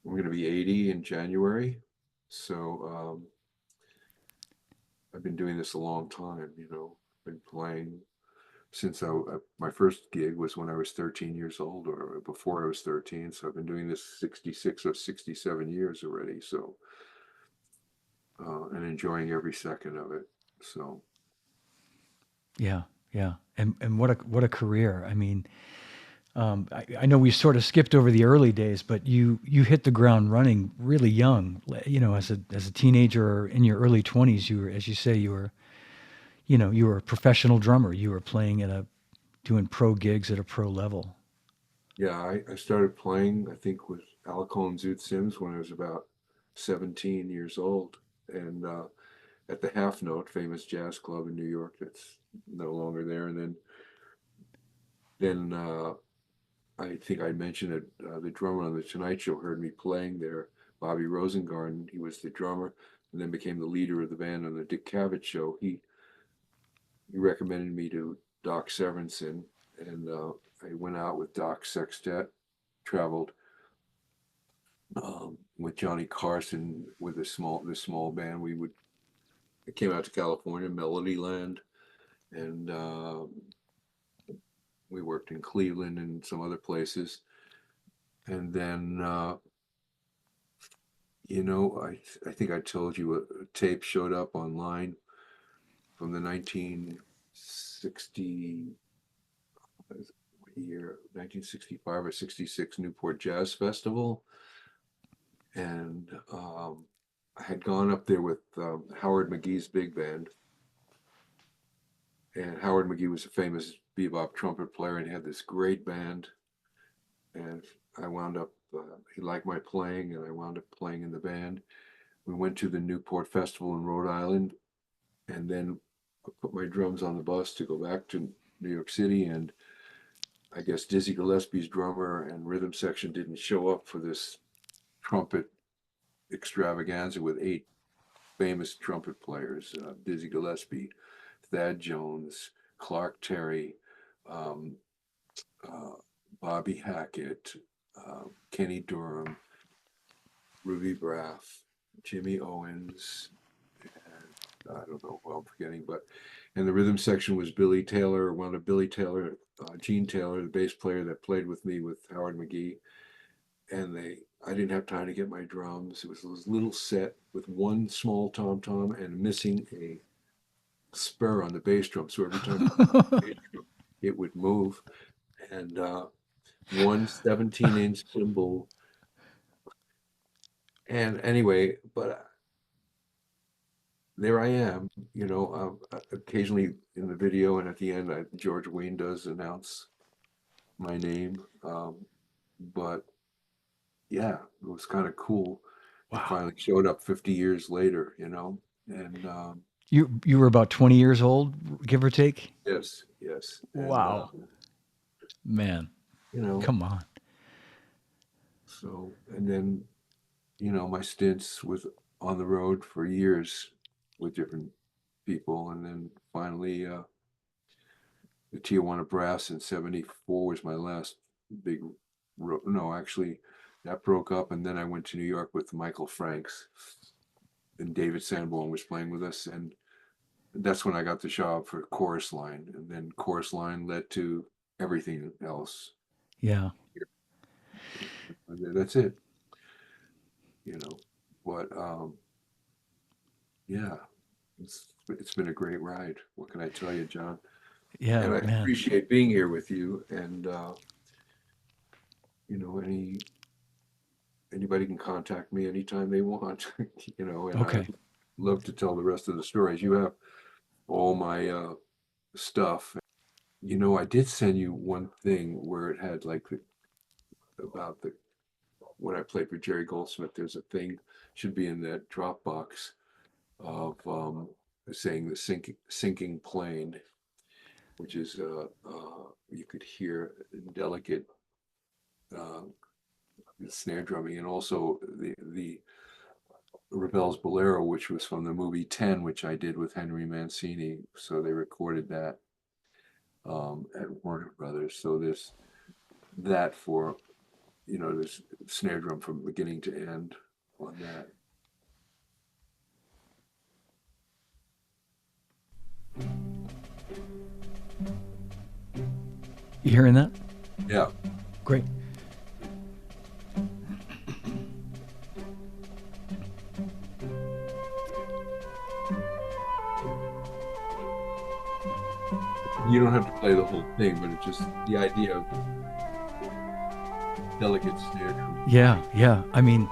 going to be 80 in January. So I've been doing this a long time, been playing since my first gig was when I was 13 years old, or before I was 13. So I've been doing this 66 or 67 years already. So, and enjoying every second of it. So,
Yeah, yeah. And what a career. I mean, I know we sort of skipped over the early days, but you hit the ground running really young. You know, as a teenager or in your early 20s, you were, as you say, you were a professional drummer. You were playing doing pro gigs at a pro level.
yeah, I started playing, I think, with Alico and Zoot Sims when I was about 17 years old. And at the Half Note, famous jazz club in New York that's no longer there. And then I think I mentioned it, the drummer on the Tonight Show heard me playing there, Bobby Rosengarten. He was the drummer and then became the leader of the band on the Dick Cavett Show. He recommended me to Doc Severinsen, and I went out with Doc's sextet, traveled with Johnny Carson with this small band. I came out to California, Melodyland, and we worked in Cleveland and some other places. And then, I think I told you a tape showed up online from the 1960 year, 1965 or 66 Newport Jazz Festival. And I had gone up there with Howard McGee's big band. And Howard McGee was a famous bebop trumpet player and he had this great band. And I wound up, he liked my playing, and I wound up playing in the band. We went to the Newport Festival in Rhode Island, and then I put my drums on the bus to go back to New York City. And I guess Dizzy Gillespie's drummer and rhythm section didn't show up for this trumpet extravaganza with 8 famous trumpet players: Dizzy Gillespie, Thad Jones, Clark Terry, um, uh, Bobby Hackett, Kenny Durham, Ruby Braff, Jimmy Owens, and I don't know who I'm forgetting, and the rhythm section was Billy Taylor, Gene Taylor, the bass player that played with me with Howard McGee. And I didn't have time to get my drums. It was this little set with one small tom tom and missing a spur on the bass drum. So every time it would move. And one 17-inch cymbal. And anyway, but there I am, occasionally in the video, and at the end, George Wayne does announce my name. But yeah, it was kind of cool. It
Wow.
finally showed up 50 years later, and
You were about 20 years old, give or take?
yes, yes, and
Wow. Man,
you know,
come on.
so and then my stints with on the road for years with different people, and then finally the Tijuana Brass in '74 was my last big. No, actually, that broke up, and then I went to New York with Michael Franks, and David Sanborn was playing with us, and that's when I got the job for Chorus Line, and then Chorus Line led to everything else.
Yeah.
And that's it, you know. But yeah, it's been a great ride. What can I tell you, John?
Yeah,
And I
man.
appreciate being here with you. And anybody can contact me anytime they want. And I
Okay.
love to tell the rest of the stories. You have all my stuff. I did send you one thing where it had like about the when I played for Jerry Goldsmith. There's a thing should be in that Dropbox of saying the sinking plane, which is you could hear delicate uh, snare drumming, and also the Ravel's Bolero, which was from the movie 10, which I did with Henry Mancini. So they recorded that at Warner Brothers. So there's that for this snare drum from beginning to end on that.
You hearing that?
Yeah.
Great.
You don't have to play the whole thing, but it's just the idea of delicate snare drum.
Yeah, yeah. I mean,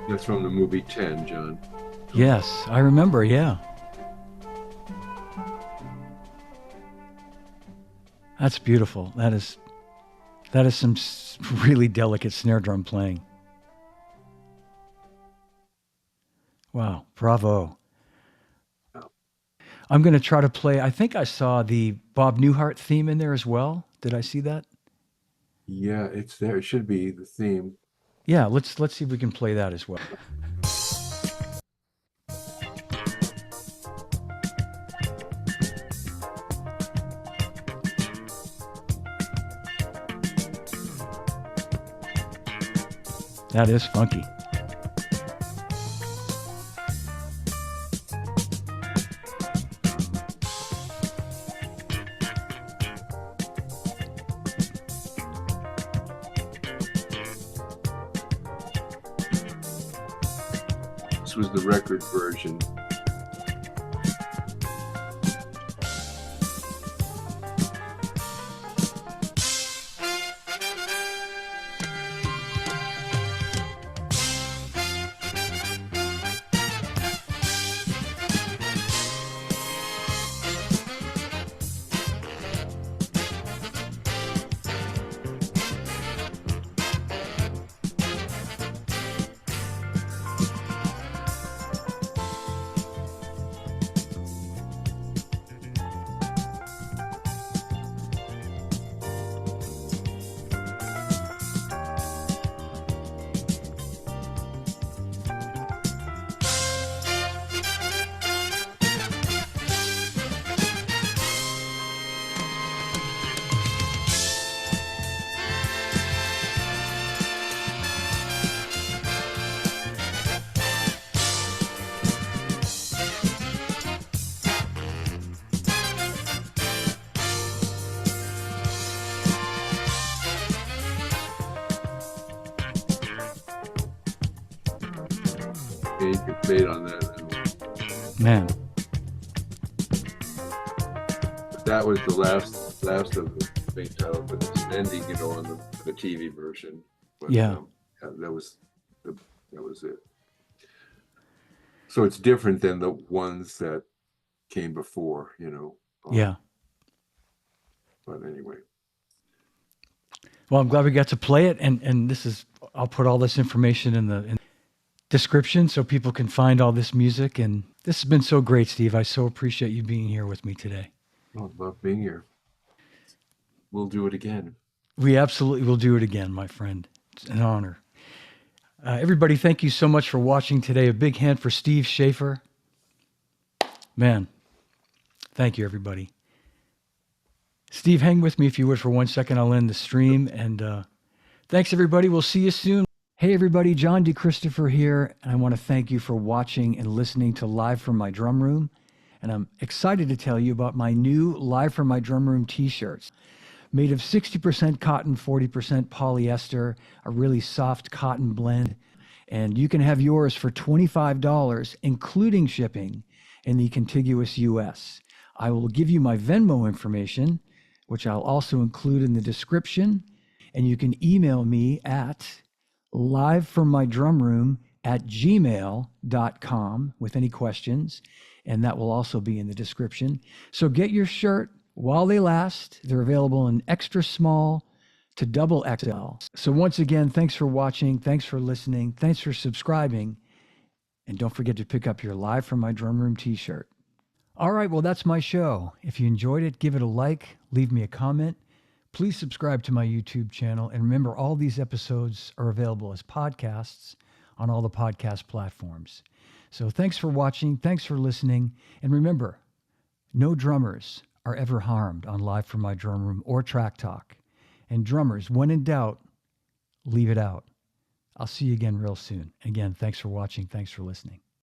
That's from the movie 10, John.
yes, I remember. Yeah. That's beautiful. That is some really delicate snare drum playing. Wow, bravo. I'm going to try to play, I think I saw the Bob Newhart theme in there as well. Did I see that?
Yeah, it's there. It should be the theme.
Yeah, let's see if we can play that as well. That is funky.
This was the record version. Yeah, you can play it on that.
Man.
That was the last of the main title, but it's an ending, on the TV version. But,
Yeah.
That was it. So it's different than the ones that came before,
Yeah.
But anyway.
Well, I'm glad we got to play it, and I'll put all this information in the description so people can find all this music. And this has been so great, Steve. I so appreciate you being here with me today.
Oh, I love being here. We'll do it again.
We absolutely will do it again, my friend. It's an honor. Everybody, thank you so much for watching today. A big hand for Steve Schaeffer. Man, thank you, everybody. Steve, hang with me if you would for 1 second. I'll end the stream. And thanks, everybody. We'll see you soon. Hey, everybody. John D. Christopher here. And I want to thank you for watching and listening to Live from My Drum Room. And I'm excited to tell you about my new Live from My Drum Room t-shirts. Made of 60% cotton, 40% polyester, a really soft cotton blend. And you can have yours for $25, including shipping in the contiguous U.S. I will give you my Venmo information, which I'll also include in the description. And you can email me at livefrommydrumroom@gmail.com with any questions. And that will also be in the description. So get your shirt while they last. They're available in extra small to double XL. So once again, thanks for watching. Thanks for listening. Thanks for subscribing. And don't forget to pick up your Live from My Drum Room t-shirt. All right, well, that's my show. If you enjoyed it, give it a like, leave me a comment. Please subscribe to my YouTube channel. And remember, all these episodes are available as podcasts on all the podcast platforms. So thanks for watching. Thanks for listening. And remember, no drummers are ever harmed on Live from My Drum Room or Track Talk. And drummers, when in doubt, leave it out. I'll see you again real soon. Again, thanks for watching. Thanks for listening.